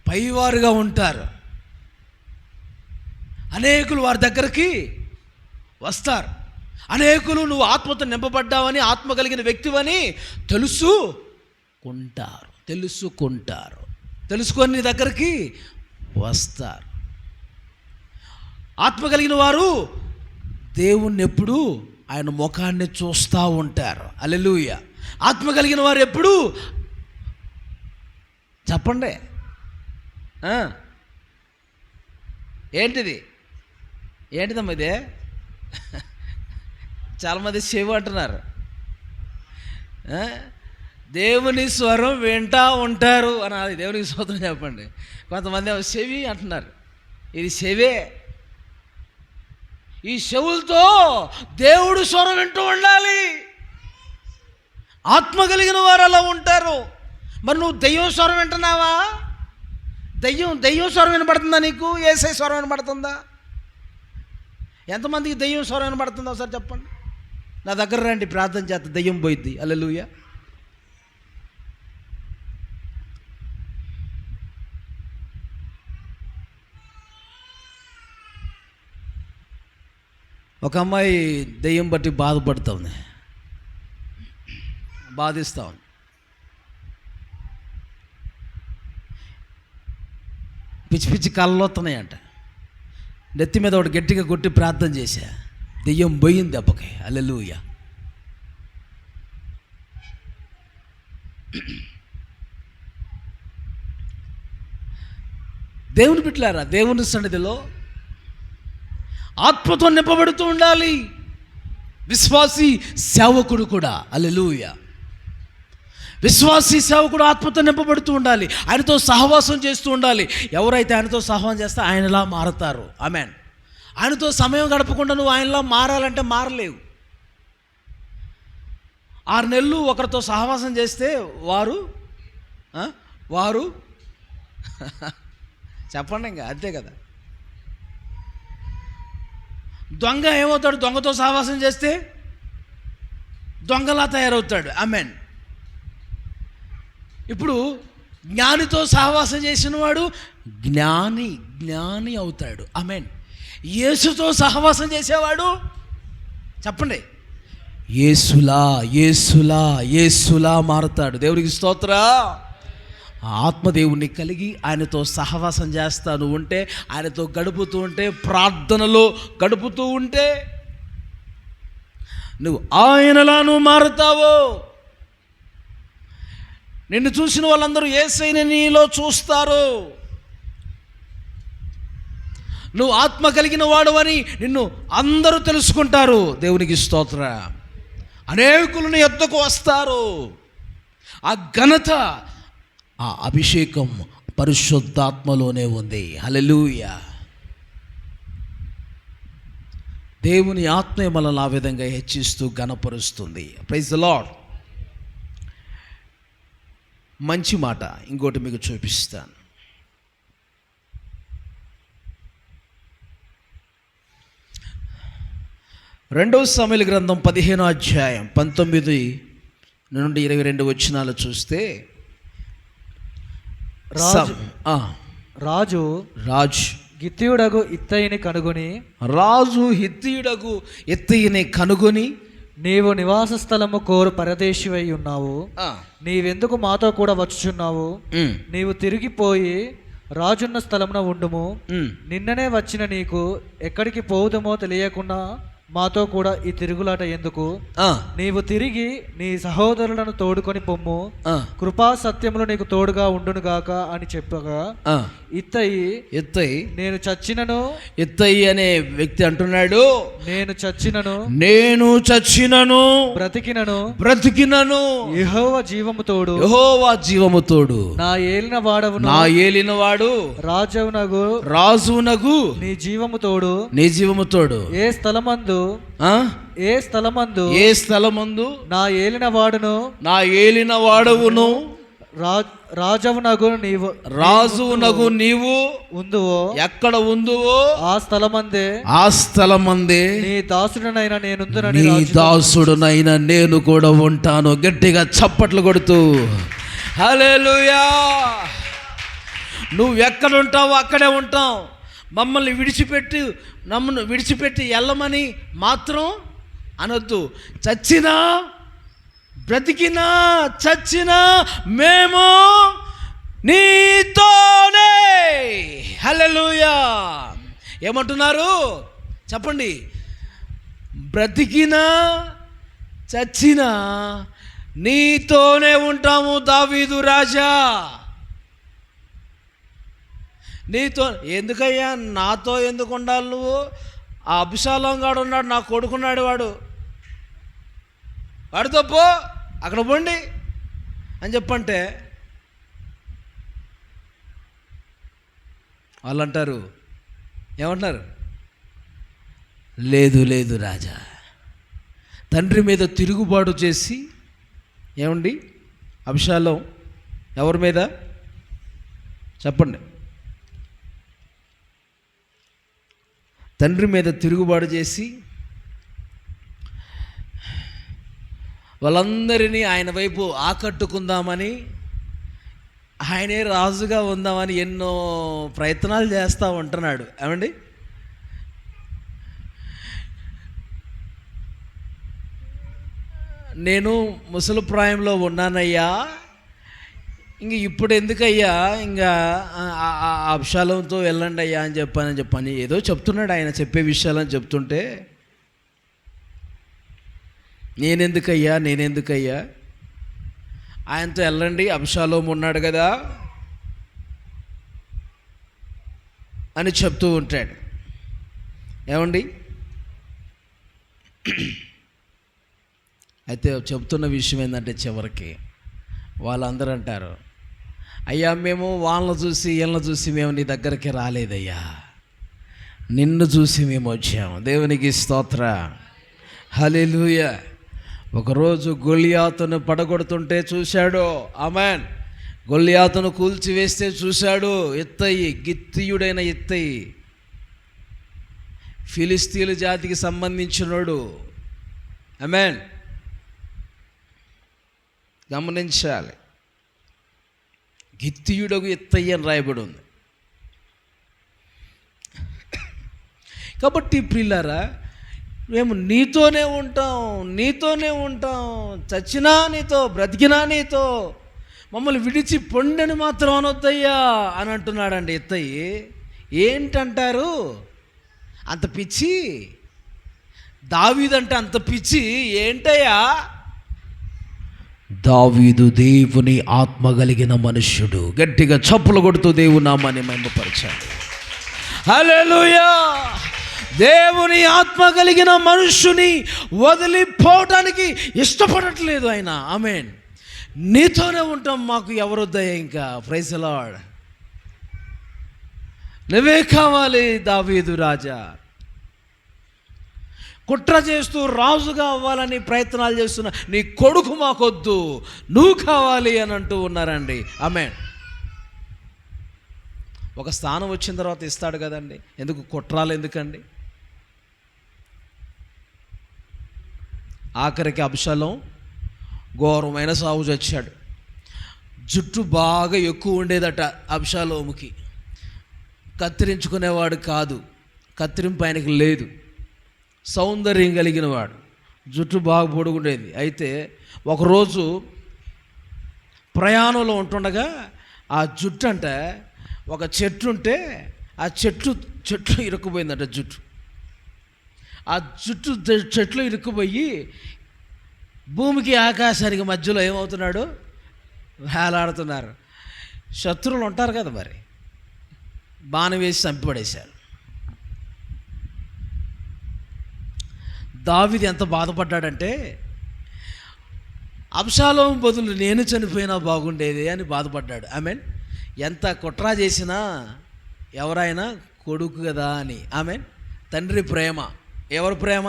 పైవారుగా ఉంటారు. అనేకులు వారి దగ్గరికి వస్తారు. అనేకులు నువ్వు ఆత్మతో నింపబడ్డావని, ఆత్మ కలిగిన వ్యక్తివని తెలుసుకొని నీ దగ్గరికి వస్తారు. ఆత్మ కలిగిన వారు దేవుణ్ణి ఎప్పుడు ఆయన ముఖాన్ని చూస్తూ ఉంటారు. హల్లెలూయా. ఆత్మ కలిగిన వారు ఎప్పుడు చెప్పండి ఏంటిదమ్మా ఇదే? చాలామంది చెవి అంటున్నారు. దేవుని స్వరం వింటా ఉంటారు అని. అది దేవునికి స్తోత్రం చెప్పండి. కొంతమంది చెవి అంటున్నారు. ఇది చెవే. ఈ చెవులతో దేవుడు స్వరం వింటూ ఉండాలి. ఆత్మ కలిగిన వారు అలా ఉంటారు. మరి నువ్వు దెయ్యం స్వరం వింటున్నావా? దెయ్యం స్వరం వినపడుతుందా నీకు? యేసయ్య స్వరం వినపడుతుందా? ఎంతమందికి దెయ్యం స్వరం వినపడుతుందో ఒకసారి చెప్పండి. నా దగ్గర రండి, ప్రార్థన చేత దెయ్యం పోయిద్ది. హల్లెలూయా. ఒక అమ్మాయి దెయ్యం బట్టి బాధపడుతుంది, బాధిస్తూ ఉంది. పిచ్చి పిచ్చి కళ్ళు వస్తున్నాయంట. నెత్తి మీద ఒకటి గట్టిగా కొట్టి ప్రార్థన చేశా, దెయ్యం పోయింది దెబ్బకి. హల్లెలూయా. దేవుని బిడ్డలారా, దేవుని సన్నిధిలో ఆత్మతో నింపబడుతూ ఉండాలి విశ్వాసి సేవకుడు కూడా. హల్లెలూయా. విశ్వాసి సేవకుడు ఆత్మతో నింపబడుతూ ఉండాలి, ఆయనతో సహవాసం చేస్తూ ఉండాలి. ఎవరైతే ఆయనతో సహవాసం చేస్తే ఆయనలా మారతారు. ఆమేన్. ఆయనతో సమయం గడపకుండా నువ్వు ఆయనలా మారాలంటే మారలేవు. 6 నెలలు ఒకరితో సహవాసం చేస్తే వారు చెప్పండి, ఇంకా అంతే కదా. దొంగ ఏమవుతాడు? దొంగతో సహవాసం చేస్తే దొంగలా తయారవుతాడు. ఆమేన్. ఇప్పుడు జ్ఞానితో సహవాసం చేసిన వాడు జ్ఞాని అవుతాడు. ఆమేన్. యేసుతో సహవాసం చేసేవాడు చెప్పండి యేసులా మారుతాడు. దేవునికి స్తోత్రం. ఆత్మదేవుని కలిగి ఆయనతో సహవాసం చేస్తాను ఉంటే, ఆయనతో గడుపుతూ ఉంటే, ప్రార్థనలో గడుపుతూ ఉంటే నువ్వు ఆయనలా నువ్వు మారుతావు. నిన్ను చూసిన వాళ్ళందరూ యేసయ్యని నీలో చూస్తారు. నువ్వు ఆత్మ కలిగిన వాడువని నిన్ను అందరూ తెలుసుకుంటారు. దేవునికి స్తోత్రం. అనేకులు నీ యొద్దకు వస్తారు. ఆ ఘనత, ఆ అభిషేకం పరిశుద్ధాత్మలోనే ఉంది. హల్లెలూయా. దేవుని ఆత్మ మనల్ని ఆ విధంగా హెచ్చిస్తూ ఘనపరుస్తుంది. Praise the lord. మంచి మాట ఇంకోటి మీకు చూపిస్తాను. రెండవ సమూయేలు గ్రంథం 15వ అధ్యాయం 19 నుండి 22 వచనాలు చూస్తే, రాజు హిత్తీయుడగు ఇత్తయిని కనుగొని నీవు నివాస స్థలము కోరు పరదేశివై ఉన్నావు, నీవెందుకు మాతో కూడా వచ్చుచున్నావు? నీవు తిరిగిపోయి రాజున్న స్థలమున ఉండుము. నిన్ననే వచ్చిన నీకు ఎక్కడికి పోవుదమో తెలియకుండా మాతో కూడా ఈ తిరుగులాట ఎందుకు? నీవు తిరిగి నీ సహోదరులను తోడుకొని పొమ్ము, కృపా సత్యములు నీకు తోడుగా ఉండును గాక అని చెప్పగా, ఇత్తయి నేను చచ్చినను, ఇత్తయి అనే వ్యక్తి అంటున్నాడు, నేను చచ్చినను బ్రతికినను యెహోవా జీవము తోడు నా ఏలిన వాడు రాజునగు నీ జీవము తోడు. ఏ స్థలమందు నా ఏలిన వాడవును రాజునగు నీవు ఉందువో, ఎక్కడ ఉందువో ఆ స్థలమందే నీ దాసుడనైన నేను కూడా ఉంటాను. గట్టిగా చప్పట్లు కొడుతూ హల్లెలూయా. నువ్వు ఎక్కడ ఉంటావో అక్కడే ఉంటావు. మమ్మల్ని విడిచిపెట్టి వెళ్ళమని మాత్రం అనొద్దు. బ్రతికినా చచ్చినా మేము నీతోనే. హల్లెలూయా. ఏమంటున్నారు చెప్పండి? బ్రతికినా చచ్చినా నీతోనే ఉంటాము దావీదు రాజా. నీతో ఎందుకయ్యా, నాతో ఎందుకు ఉండాలి నువ్వు? ఆ అబ్షాలోం గాడు ఉన్నాడు, నా కొడుకున్నాడు, వాడితో పో, అక్కడ పోండి అని చెప్పంటే వాళ్ళు అంటారు, ఏమంటారు? లేదు రాజా. తండ్రి మీద తిరుగుబాటు చేసి, ఏమండి అబ్షాలోం ఎవరి మీద చెప్పండి? తండ్రి మీద తిరుగుబాటు చేసి వాళ్ళందరినీ ఆయన వైపు ఆకట్టుకుందామని, ఆయనే రాజుగా ఉందామని ఎన్నో ప్రయత్నాలు చేస్తూ ఉంటున్నాడు. ఏమండి? నేను ముసలి ప్రాయంలో ఉన్నానయ్యా, ఇంక ఇప్పుడు ఎందుకయ్యా, ఇంకా అబ్షాలోంతో వెళ్ళండి అయ్యా అని చెప్పని ఏదో చెప్తున్నాడు. ఆయన చెప్పే విషయాలని చెప్తుంటే నేనెందుకయ్యా ఆయనతో వెళ్ళండి, అబ్షాలోం ఉన్నాడు కదా అని చెప్తూ ఉంటాడు. ఏమండి? అయితే చెప్తున్న విషయం ఏంటంటే చివరికి వాళ్ళందరూ అంటారు, అయ్యా మేము వాళ్ళని చూసి వీళ్ళని చూసి మేము నీ దగ్గరికి రాలేదయ్యా, నిన్ను చూసి మేము వచ్చాము. దేవునికి స్తోత్ర. హల్లెలూయా. ఒకరోజు గొలియాతును పడగొడుతుంటే చూశాడు. ఆమేన్. గొలియాతును కూల్చివేస్తే చూశాడు. గిత్తీయుడైన ఇత్తయి ఫిలిస్తీన్ల జాతికి సంబంధించినోడు. ఆమేన్. గమనించాలి, గిత్తీయుడగు ఇత్తయి అని రాయబడి ఉంది. కాబట్టి ప్రియులారా, మేము నీతోనే ఉంటాం, చచ్చినా నీతో, బ్రతికినా నీతో, మమ్మల్ని విడిచి పొండని మాత్రం అనొద్దయ్యా అని అంటున్నాడండి ఇత్తయి. ఏంటంటారు? అంత పిచ్చి దావీదంటే అంత పిచ్చి ఏంటయ్యా? దావీదు దేవుని ఆత్మ కలిగిన మనుష్యుడు. గట్టిగా చప్పులు కొడుతూ దేవుని నామాన్ని మహిమపరచాలి. హల్లెలూయా. దేవుని ఆత్మ కలిగిన మనుష్యుని వదిలిపోవడానికి ఇష్టపడట్లేదు ఆయన. ఆమేన్. నీతోనే ఉంటాం, మాకు ఎవరొద్దయ్యా ఇంకా. Praise the Lord. నువ్వే కావాలి దావీదు రాజా. కుట్ర చేస్తూ రాజుగా అవ్వాలని ప్రయత్నాలు చేస్తున్న నీ కొడుకు మాకొద్దు, నువ్వు కావాలి అని అంటూ ఉన్నారండి. ఆమేన్. ఒక స్థానం వచ్చిన తర్వాత ఇస్తాడు కదండి, ఎందుకు కుట్రాలు ఎందుకండి? ఆఖరికి అబ్షాలోం ఘోరమైన సాగు చచ్చాడు. జుట్టు బాగా ఎక్కువ ఉండేదట అబ్షాలోముకి. కత్తిరించుకునేవాడు కాదు, కత్తిరింపు ఆయనకి లేదు. సౌందర్యం కలిగిన వాడు, జుట్టు బాగా పొడుగుండేది. అయితే ఒకరోజు ప్రయాణంలో ఉంటుండగా ఆ జుట్టు అంటే ఒక చెట్టు ఉంటే ఆ చెట్లు ఇరుక్కుపోయిందట జుట్టు. ఆ చెట్లు ఇరుక్కుపోయి భూమికి ఆకాశానికి మధ్యలో ఏమవుతున్నాడు? వేలాడుతున్నారు. శత్రువులు ఉంటారు కదా, మరి బాణం వేసి చంపిపడేశారు. దావీదు ఎంత బాధపడ్డాడంటే, అబ్షాలోము బదులు నేను చనిపోయినా బాగుండేది అని బాధపడ్డాడు. ఆమెన్. ఎంత కుట్ర చేసినా ఎవరైనా కొడుకు కదా అని. ఆమెన్. తండ్రి ప్రేమ. ఎవరి ప్రేమ?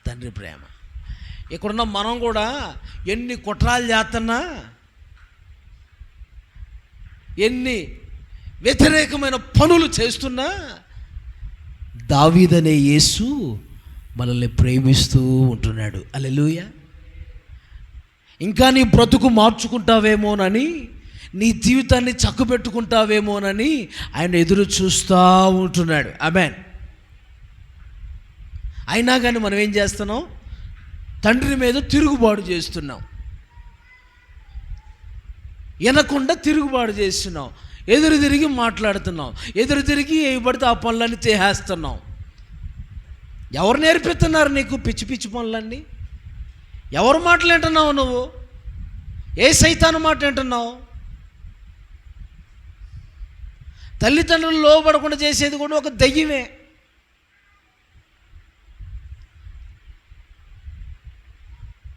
తండ్రి ప్రేమ. ఇక్కడున్న మనం కూడా ఎన్ని కుట్రాలు చేస్తున్నా, ఎన్ని వ్యతిరేకమైన పనులు చేస్తున్నా, దావీదనే యేసు మనల్ని ప్రేమిస్తూ ఉంటున్నాడు. హల్లెలూయా. ఇంకా నీ బ్రతుకు మార్చుకుంటావేమోనని, నీ జీవితాన్ని చక్కబెట్టుకుంటావేమోనని ఆయన ఎదురు చూస్తూ ఉంటున్నాడు. ఆమేన్. అయినా కానీ మనం ఏం చేస్తున్నాం? తండ్రి మీద తిరుగుబాటు చేస్తున్నాం. వినకుండా తిరుగుబాటు చేస్తున్నాం. ఎదురు తిరిగి మాట్లాడుతున్నాం. ఎదురు తిరిగి ఏ పడితే ఆ పనులన్నీ చేసేస్తున్నాం. ఎవరు నేర్పిస్తున్నారు నీకు పిచ్చి పిచ్చి పనులన్నీ? ఎవరు మాటలు వింటున్నావు నువ్వు? ఏ సైతాను మాట వింటున్నావు? తల్లిదండ్రులు లోబడకుండా చేసేది కూడా ఒక దయ్యమే.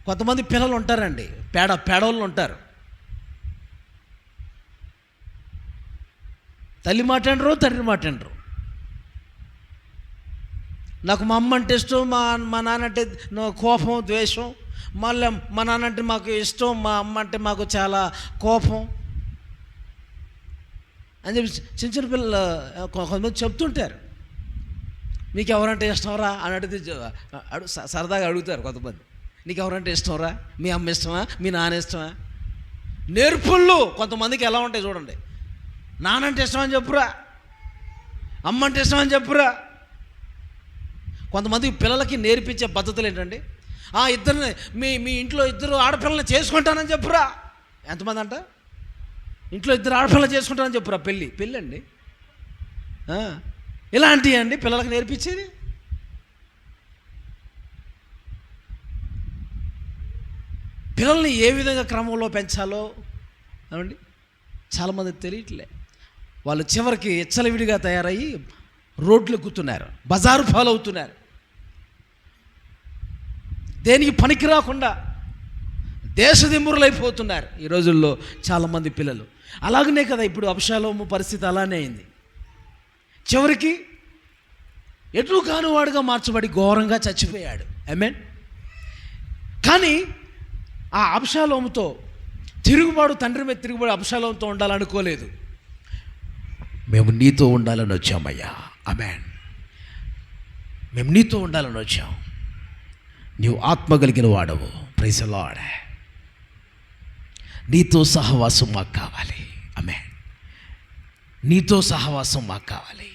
కొంతమంది పిల్లలు ఉంటారండి, పేడోళ్ళు ఉంటారు. తల్లి మాట వినరు, తండ్రి మాట వినరు. నాకు మా అమ్మ అంటే ఇష్టం, మా నాన్న అంటే కోపం, ద్వేషం. మళ్ళీ మా నాన్న అంటే మాకు ఇష్టం, మా అమ్మ అంటే మాకు చాలా కోపం అని చెప్పి చిన్న పిల్లలు కొంతమంది చెప్తుంటారు. నీకు ఎవరంటే ఇష్టంరా అని అడిగితే సరదాగా అడుగుతారు కొంతమంది. నీకు ఎవరంటే ఇష్టంరా? మీ అమ్మ ఇష్టమా? మీ నాన్న ఇష్టమా? నేర్పుళ్ళు కొంతమందికి ఎలా ఉంటాయి చూడండి. నానంటే ఇష్టమని చెప్పురా, అమ్మ అంటే ఇష్టమని చెప్పురా. కొంతమంది పిల్లలకి నేర్పించే పద్ధతులు ఏంటండి? ఇద్దరిని మీ ఇంట్లో ఇద్దరు ఆడపిల్లల్ని చేసుకుంటానని చెప్పురా. ఎంతమంది అంట? ఇంట్లో ఇద్దరు ఆడపిల్లలు చేసుకుంటానని చెప్పురా. పెళ్ళి అండి. ఇలాంటివి అండి పిల్లలకి నేర్పించేది. పిల్లల్ని ఏ విధంగా క్రమంలో పెంచాలో ఏమండి చాలామందికి తెలియట్లే. వాళ్ళు చివరికి ఎచ్చలవిడిగా తయారయ్యి రోడ్లు ఎక్కుతున్నారు, బజారు పాలవుతున్నారు. దేనికి పనికి రాకుండా దేశదిమ్మురులైపోతున్నారు ఈ రోజుల్లో చాలామంది పిల్లలు. అలాగనే కదా ఇప్పుడు అబ్షాలోము పరిస్థితి అలానే అయింది. చివరికి ఎటు కానివాడుగా మార్చబడి ఘోరంగా చచ్చిపోయాడు. ఆమేన్. కానీ ఆ అబ్షాలోముతో తిరుగుబాటు, తండ్రి మీద తిరుగుబాటు అబ్షాలోముతో ఉండాలనుకోలేదు. మేము నీతో ఉండాలని వచ్చామయ్యా. ఆమేన్. మేము నీతో ఉండాలని వచ్చాం. నీవు ఆత్మ కలిగిన వాడవు. Praise the Lord. నీతో సహవాసం మాకు కావాలి. ఆమేన్. నీతో సహవాసం మాకు కావాలి.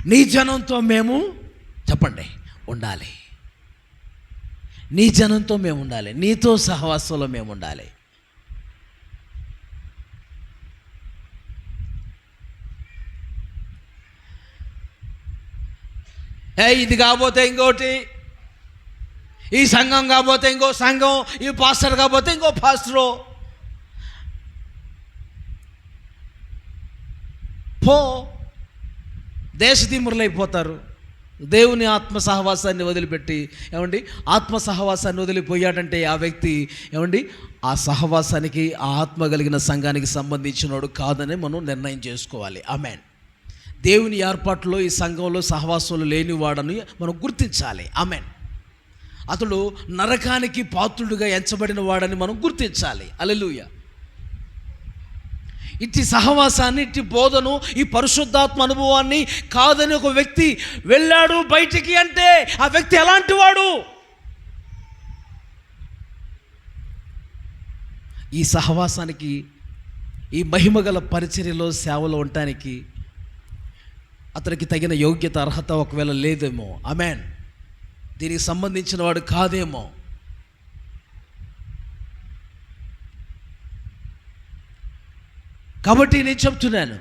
నీ జనంతో మేము చెప్పండి ఉండాలి. నీ జనంతో మేము ఉండాలి. నీతో సహవాసంలో మేము ఉండాలి. ఇది కాకపోతే ఇంకోటి, ఈ సంఘం కాకపోతే ఇంకో సంఘం, ఈ పాస్టర్ కాకపోతే ఇంకో పాస్టరు. దేశదిమ్మురులైపోతారు. దేవుని ఆత్మ సహవాసాన్ని వదిలిపెట్టి ఏమండి ఆత్మ సహవాసాన్ని వదిలిపోయాడంటే ఆ వ్యక్తి ఏమండి ఆ సహవాసానికి, ఆ ఆత్మ కలిగిన సంఘానికి సంబంధించినోడు కాదని మనం నిర్ణయం చేసుకోవాలి. ఆమేన్. దేవుని ఏర్పాటులో ఈ సంఘంలో సహవాసాలు లేనివాడని మనం గుర్తించాలి. ఆమేన్. అతడు నరకానికి పాత్రుడుగా ఎంచబడిన వాడని మనం గుర్తించాలి. హల్లెలూయా. ఇట్టి సహవాసాన్ని, ఇట్టి బోధను, ఈ పరిశుద్ధాత్మ అనుభవాన్ని కాదని ఒక వ్యక్తి వెళ్ళాడు బయటికి అంటే ఆ వ్యక్తి ఎలాంటి వాడు? ఈ సహవాసానికి, ఈ మహిమగల పరిచర్యలో సేవలో ఉండటానికి అతనికి తగిన యోగ్యత, అర్హత ఒకవేళ లేదేమో. ఆమేన్. దీనికి సంబంధించిన వాడు కాదేమో. కాబట్టి నేను చెప్తున్నాను,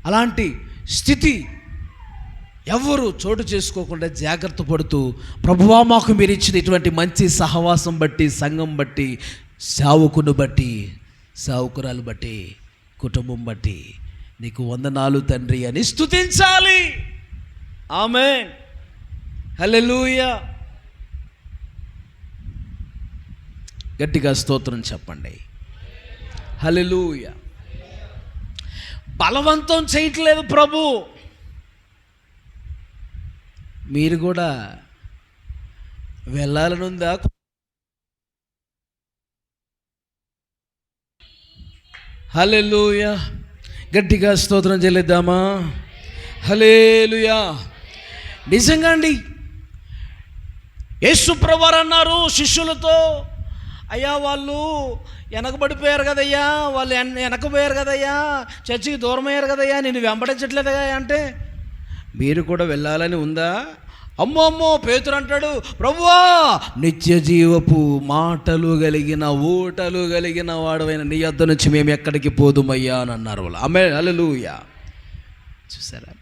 అలాంటి స్థితి ఎవ్వరూ చోటు చేసుకోకుండా జాగ్రత్త పడుతూ, ప్రభువా మాకు మీరు ఇచ్చిన ఇటువంటి మంచి సహవాసం బట్టి, సంఘం బట్టి, సేవకుని బట్టి, సేవకురాలు బట్టి, కుటుంబం బట్టి నీకు వందనాలు తండ్రి అని స్తుతించాలి. ఆమేన్, హల్లెలూయా. గట్టిగా స్తోత్రం చెప్పండి. హల్లెలూయా. బలవంతం చేయట్లేదు ప్రభు. మీరు కూడా వెళ్ళాలనుందా? హల్లెలూయా. గట్టిగా స్తోత్రం చెల్లిద్దామా? హల్లెలూయా. నిజంగా అండి, యేసు ప్రభువారు అన్నారు శిష్యులతో, అయ్యా వాళ్ళు వెనకబడిపోయారు కదయ్యా, వాళ్ళు వెనకపోయారు కదయ్యా, చర్చికి దూరం అయ్యారు కదయ్యా, నేను వెంబడించట్లేదా అంటే, మీరు కూడా వెళ్ళాలని ఉందా? అమ్మో అమ్మో, పేతురు అంటాడు, ప్రభువా నిత్య జీవపు మాటలు కలిగిన ఊటలు కలిగిన వాడవైన నీ యొద్ద నుంచి మేము ఎక్కడికి పోదుమయ్యా అని అన్నారు వాళ్ళు. ఆమేన్, హల్లెలూయా. చూసారా,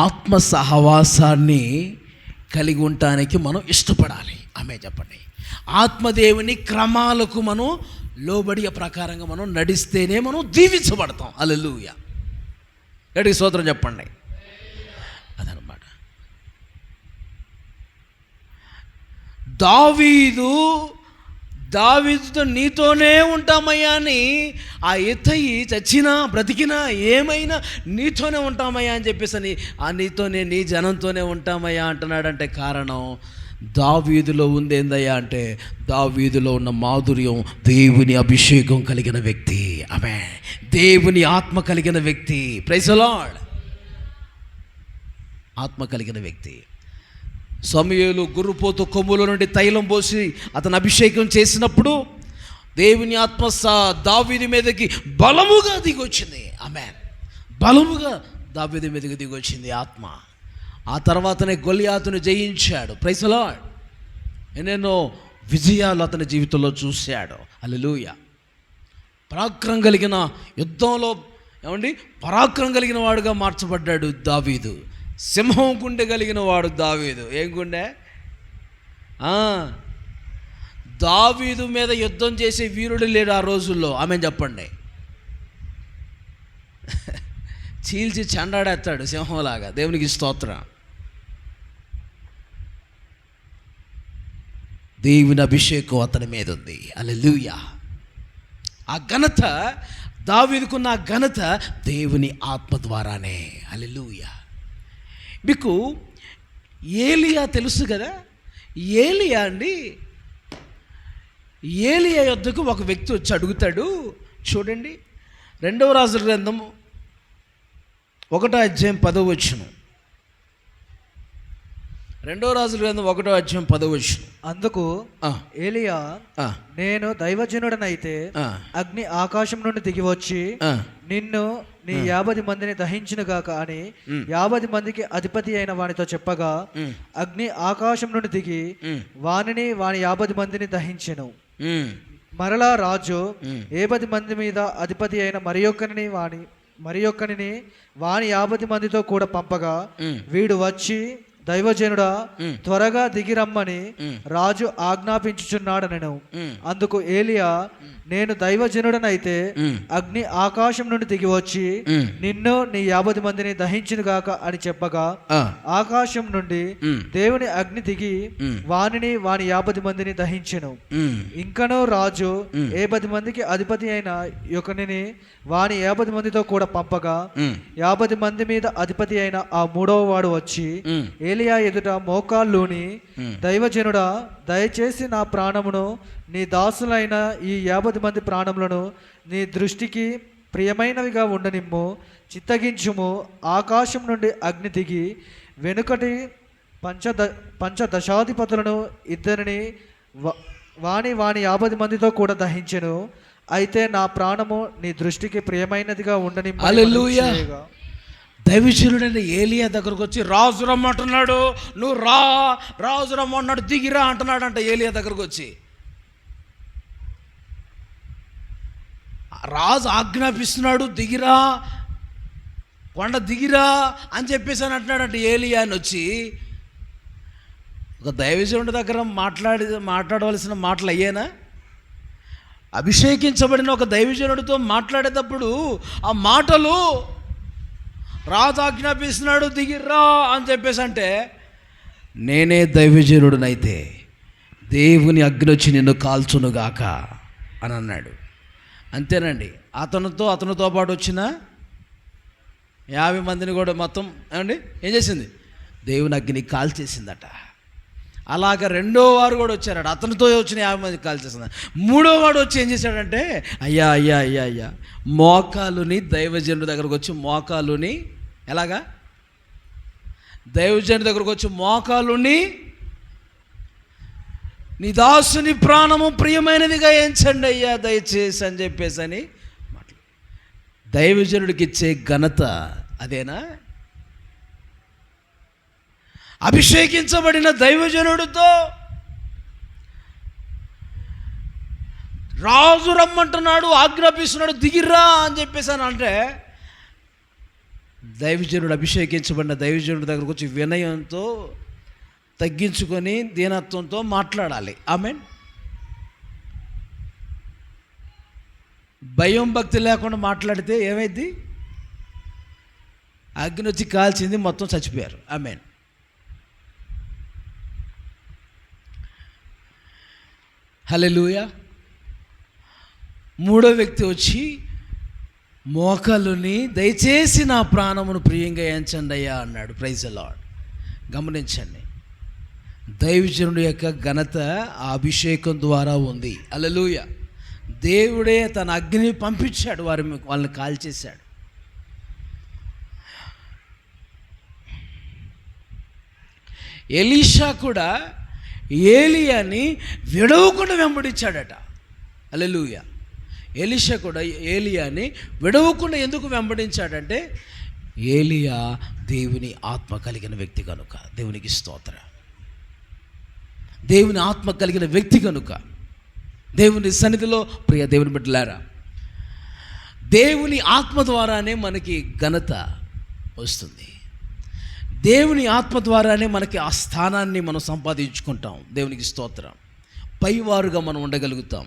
ఆత్మ సహవాసాన్ని కలిగి ఉండటానికి మనం ఇష్టపడాలి. ఆమె చెప్పండి. ఆత్మదేవుని క్రమాలకు మనం లోబడి ప్రకారంగా మనం నడిస్తేనే మనం దీవించబడతాం. హల్లెలూయా. గట్టిగా స్తోత్రం చెప్పండి. అదనమాట. దావీదుతో నీతోనే ఉంటామయ్యా అని, ఆ ఇత్తయి చచ్చినా బ్రతికినా ఏమైనా నీతోనే ఉంటామయ్యా అని చెప్పేసి ఆ నీతోనే, నీ జనంతోనే ఉంటామయ్యా అంటున్నాడంటే కారణం, దావీదులో ఉందేందయ్యా అంటే, దావీదులో ఉన్న మాధుర్యం దేవుని అభిషేకం కలిగిన వ్యక్తి. ఆమె దేవుని ఆత్మ కలిగిన వ్యక్తి. Praise the Lord. ఆత్మ కలిగిన వ్యక్తి. సమూయేలు గుర్రుపోతు కొమ్ముల నుండి తైలం పోసి అతను అభిషేకం చేసినప్పుడు దేవుని ఆత్మ దావీదు మీదకి బలముగా దిగొచ్చింది. ఆమెన్, బలముగా దావీదు మీదకి దిగొచ్చింది ఆత్మ. ఆ తర్వాతనే గొలియాతును జయించాడు. Praise the Lord. ఎన్నెన్నో విజయాలు అతని జీవితంలో చూశాడు. హల్లెలూయా. పరాక్రమం కలిగిన, యుద్ధంలో ఏమండి పరాక్రమం కలిగిన వాడుగా మార్చబడ్డాడు దావీదు. సింహం గుండె కలిగిన వాడు దావీదు. ఏం గుండె? దావీదు మీద యుద్ధం చేసే వీరుడు లేడు ఆ రోజుల్లో. ఆమె చెప్పండి. చీల్చి చెండాడేస్తాడు సింహంలాగా. దేవునికి స్తోత్రం. దేవుని అభిషేకం అతని మీద ఉంది. హల్లెలూయా. ఆ ఘనత దావీదుకున్న ఘనత దేవుని ఆత్మ ద్వారానే. హల్లెలూయా. మీకు ఏలియా తెలుసు కదా. ఏలియా అండి, ఏలియా యొద్దకు ఒక వ్యక్తి వచ్చి అడుగుతాడు. చూడండి, 2వ రాజుల గ్రంథం 1వ అధ్యాయం 10వ వచనం. 2వ రాజుల గ్రంథం 1వ అధ్యాయం 10వ వచనం. అందుకు ఏలియా, నేను దైవజనుడనైతే అగ్ని ఆకాశం నుండి దిగి వచ్చి నిన్ను నీ 50 మందిని దహించును గాక అని 50 మందికి అధిపతి అయిన వానితో చెప్పగా, అగ్ని ఆకాశం నుండి దిగి వానిని వాని 50 మందిని దహించెను. మరలా రాజు 50 మంది మీద అధిపతి అయిన మరియొక్కనిని వాని 50 మందితో కూడా పంపగా, వీడు వచ్చి, దైవజనుడా త్వరగా దిగిరమ్మని రాజు ఆజ్ఞాపించుచున్నాడనెను. అందుకు ఏలియా, నేను దైవజనుడనైతే అగ్ని ఆకాశం నుండి దిగి వచ్చి నిన్ను నీ 50 మందిని దహించును గాక అని చెప్పగా, ఆకాశం నుండి దేవుని అగ్ని దిగి వానిని వాని 50 మందిని దహించెను. ఇంకనూ రాజు 50 మందికి అధిపతి అయిన యొకనిని వాని 50 మందితో కూడా పంపగా, 50 మంది మీద అధిపతి అయిన ఆ 3వ వాడు వచ్చి ఏలియా ఎదుట మోకాళ్ళూని, దైవజనుడా దయచేసి నా ప్రాణమును నీ దాసులైన ఈ 50 మంది ప్రాణములను నీ దృష్టికి ప్రియమైనవిగా ఉండనిమ్ము, చిత్తగించుము. ఆకాశం నుండి అగ్ని దిగి వెనుకటి పంచదశాధిపతులను ఇద్దరిని వాని 50 మందితో కూడా దహించెను. అయితే నా ప్రాణము నీ దృష్టికి ప్రియమైనదిగా ఉండనిమ్ము. హల్లెలూయా. దైవజనుడైన ఏలియా దగ్గరకు వచ్చి, రాజు రమ్మంటున్నాడు, నువ్వు రా, రాజు రమ్మన్నాడు, దిగిరా అంటున్నాడు అంట ఏలియా దగ్గరకు వచ్చి. రాజు ఆజ్ఞాపిస్తున్నాడు, దిగిరా, కొండ దిగిరా అని చెప్పేసి అని అంటున్నాడంటే ఏలియా అని వచ్చి ఒక దైవజనుడి దగ్గర మాట్లాడవలసిన మాటలు అయ్యేనా? అభిషేకించబడిన ఒక దైవజనుడితో మాట్లాడేటప్పుడు ఆ మాటలు రాజు ఆజ్ఞాపిస్తున్నాడు దిగిర్రా అని చెప్పేసి అంటే, నేనే దైవజనుడినైతే దేవుని అగ్ని వచ్చి నిన్ను కాల్చునుగాక అని అన్నాడు. అంతేనండి. అతనితో పాటు వచ్చిన 50 మందిని కూడా మొత్తం ఏమండి ఏం చేసింది? దేవుని అగ్ని కాల్చేసిందట. అలాగ రెండో వారు కూడా వచ్చారట, అతనితో వచ్చిన 50 మంది కాల్చేసింది. మూడో వాడు వచ్చి ఏం చేశాడంటే, అయ్యా అయ్యా అయ్యా అయ్యా మోకాలుని దైవజనుడి దగ్గరకు వచ్చి మోకాలుని ఎలాగా దైవజనుడి దగ్గరకు వచ్చి మోకాలుని నీ దాసుని ప్రాణము ప్రియమైనదిగా ఎంచండి అయ్యా దయచేసి అని చెప్పేసి అని దైవజనుడికి ఇచ్చే ఘనత అదేనా? అభిషేకించబడిన దైవజనుడితో రాజు రమ్మంటున్నాడు, ఆజ్ఞాపిస్తున్నాడు దిగిర్రా అని చెప్పేసి అని అంటే, దైవజనుడు అభిషేకించబడిన దైవజనుడి దగ్గరకు వచ్చి వినయంతో తగ్గించుకొని దీనత్వంతో మాట్లాడాలి. ఆమేన్. భయం భక్తి లేకుండా మాట్లాడితే ఏమైంది? అగ్ని వచ్చి కాల్చింది, మొత్తం చచ్చిపోయారు. ఆమేన్. హల్లెలూయా. మూడో వ్యక్తి వచ్చి మోకాలుని దయచేసి నా ప్రాణమును ప్రియంగా ఎంచండి అయ్యా అన్నాడు. Praise the Lord. గమనించండి, దైవజనుడి యొక్క ఘనత ఆ అభిషేకం ద్వారా ఉంది. హల్లెలూయా. దేవుడే తన అగ్ని పంపించాడు, వాళ్ళని కాల్చేశాడు. ఎలీషా కూడా ఏలియాని విడవకుండా వెంబడించాడట. హల్లెలూయా. ఎలీషా కూడా ఏలియాని విడవకుండా ఎందుకు వెంబడించాడంటే, ఏలియా దేవుని ఆత్మ కలిగిన వ్యక్తి కనుక. దేవునికి స్తోత్రం. దేవుని ఆత్మ కలిగిన వ్యక్తి కనుక దేవుని సన్నిధిలో ప్రియ దేవుని బిడ్డలారా, దేవుని ఆత్మ ద్వారానే మనకి ఘనత వస్తుంది. దేవుని ఆత్మ ద్వారానే మనకి ఆ స్థానాన్ని మనం సంపాదించుకుంటాం. దేవునికి స్తోత్రం. పైవారుగా మనం ఉండగలుగుతాం,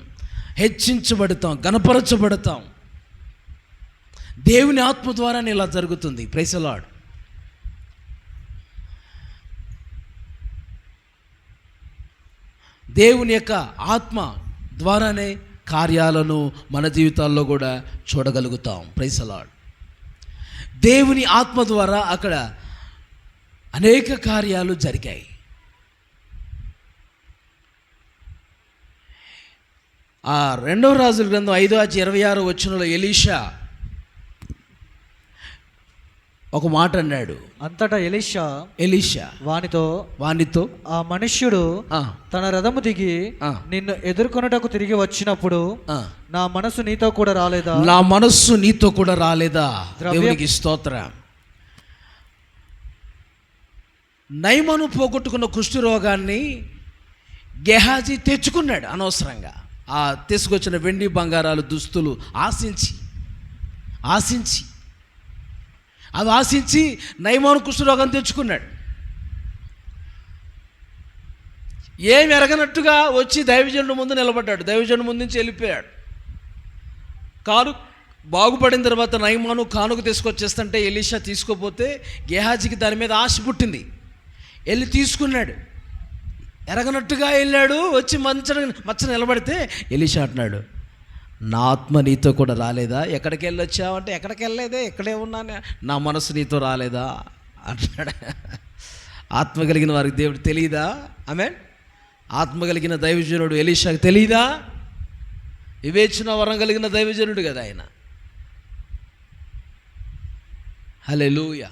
హెచ్చించబడతాం, గణపరచబడతాం. దేవుని ఆత్మ ద్వారానే ఇలా జరుగుతుంది. Praise the lord. దేవుని యొక్క ఆత్మ ద్వారానే కార్యాలను మన జీవితాల్లో కూడా చూడగలుగుతాం. Praise the lord. దేవుని ఆత్మ ద్వారా అక్కడ అనేక కార్యాలు జరిగాయి. ఆ 2వ రాజుల గ్రంథం 5:26 వచనంలో ఎలీషా ఒక మాట అన్నాడు. అంతటా ఎలీషా వానితో ఆ మనుష్యుడు తన రథము దిగి నిన్ను ఎదుర్కొనుటకు తిరిగి వచ్చినప్పుడు నా మనస్సు నీతో కూడా రాలేదా? దేవునికి స్తోత్రం. నయమాను పోగొట్టుకున్న కుష్ఠరోగాన్ని గెహాజీ తెచ్చుకున్నాడు అనవసరంగా. ఆ తీసుకొచ్చిన వెండి బంగారాలు దుస్తులు ఆశించి నయమాను కుష్ఠరోగం తెచ్చుకున్నాడు. ఏమి ఎరగనట్టుగా వచ్చి దైవజనుడి ముందు నిలబడ్డాడు. దైవజనుడి ముందు నుంచి వెళ్ళిపోయాడు. బాగుపడిన తర్వాత నయమాను కానుక తీసుకొచ్చేస్తుంటే ఎలీషా తీసుకోపోతే గెహాజీకి దాని మీద ఆశ పుట్టింది. వెళ్ళి తీసుకున్నాడు. ఎరగనట్టుగా వెళ్ళాడు. వచ్చి మచ్చ నిలబడితే ఎలీషా అంటున్నాడు, నా ఆత్మ నీతో కూడా రాలేదా? ఎక్కడికి వెళ్ళొచ్చావంటే ఎక్కడికి వెళ్ళలేదే, ఇక్కడే ఉన్నాను. నా మనసు నీతో రాలేదా అంటున్నాడు. ఆత్మ కలిగిన వారికి దేవుడు తెలియదా? ఆమేన్. ఆత్మ కలిగిన దైవజనుడు ఎలీషాకు తెలియదా? వివేచన వరం కలిగిన దైవజనుడు కదా ఆయన. హల్లెలూయా.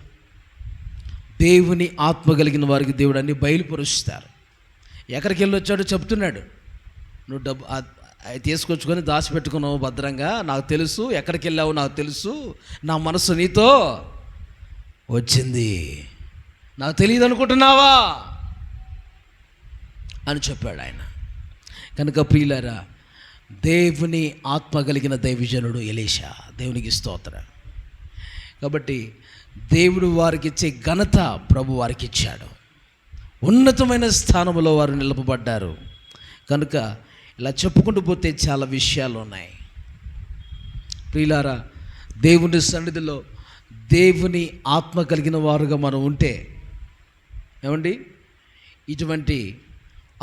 దేవుని ఆత్మ కలిగిన వారికి దేవుడు అన్ని బయలుపరుస్తారు. ఎక్కడికి వెళ్ళొచ్చాడో చెప్తున్నాడు. నువ్వు డబ్బు తీసుకొచ్చుకొని దాచిపెట్టుకున్నావు భద్రంగా, నాకు తెలుసు. ఎక్కడికి వెళ్ళావు నాకు తెలుసు. నా మనసు నీతో వచ్చింది, నాకు తెలియదు అనుకుంటున్నావా అని చెప్పాడు ఆయన. కనుక ప్రియులారా, దేవుని ఆత్మ కలిగిన దైవజనుడు ఎలీషా. దేవునికి స్తోత్రం. కాబట్టి దేవుడు వారికి ఇచ్చే ఘనత ప్రభు వారికి ఇచ్చాడు. ఉన్నతమైన స్థానంలో వారు నిలపబడ్డారు. కనుక ఇలా చెప్పుకుంటూ పోతే చాలా విషయాలు ఉన్నాయి. ప్రియులారా, దేవుని సన్నిధిలో దేవుని ఆత్మ కలిగిన వారుగా మనం ఉంటే ఏమండి, ఇటువంటి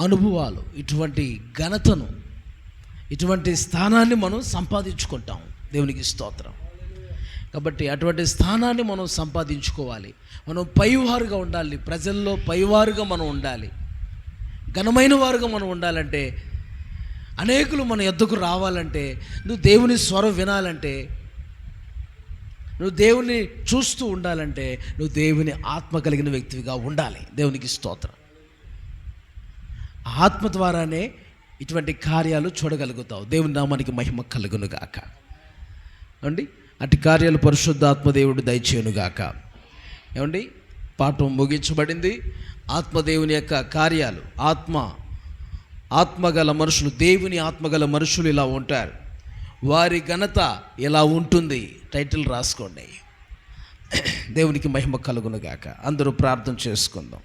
అనుభవాలు, ఇటువంటి ఘనతను, ఇటువంటి స్థానాన్ని మనం సంపాదించుకుంటాం. దేవునికి స్తోత్రం. కాబట్టి అటువంటి స్థానాన్ని మనం సంపాదించుకోవాలి. మనం పైవారుగా ఉండాలి, ప్రజల్లో పైవారుగా మనం ఉండాలి, ఘనమైన వారుగా మనం ఉండాలంటే, అనేకులు మన యొద్దకు రావాలంటే, నువ్వు దేవుని స్వరం వినాలంటే, నువ్వు దేవుని చూస్తూ ఉండాలంటే, నువ్వు దేవుని ఆత్మ కలిగిన వ్యక్తివిగా ఉండాలి. దేవునికి స్తోత్రం. ఆత్మ ద్వారానే ఇటువంటి కార్యాలు చూడగలుగుతావు. దేవుని నామానికి మహిమ కలుగునుగాక. ఏమండి, అటు కార్యాలు పరిశుద్ధాత్మదేవుడు దయచేయునుగాక. ఏమండి, పాఠం ముగించబడింది. ఆత్మదేవుని యొక్క కార్యాలు, ఆత్మగల మనుషులు, దేవుని ఆత్మగల మనుషులు ఇలా ఉంటారు. వారి ఘనత ఎలా ఉంటుంది, టైటిల్ రాసుకోండి. దేవునికి మహిమ కలుగునుగాక. అందరూ ప్రార్థన చేసుకుందాం.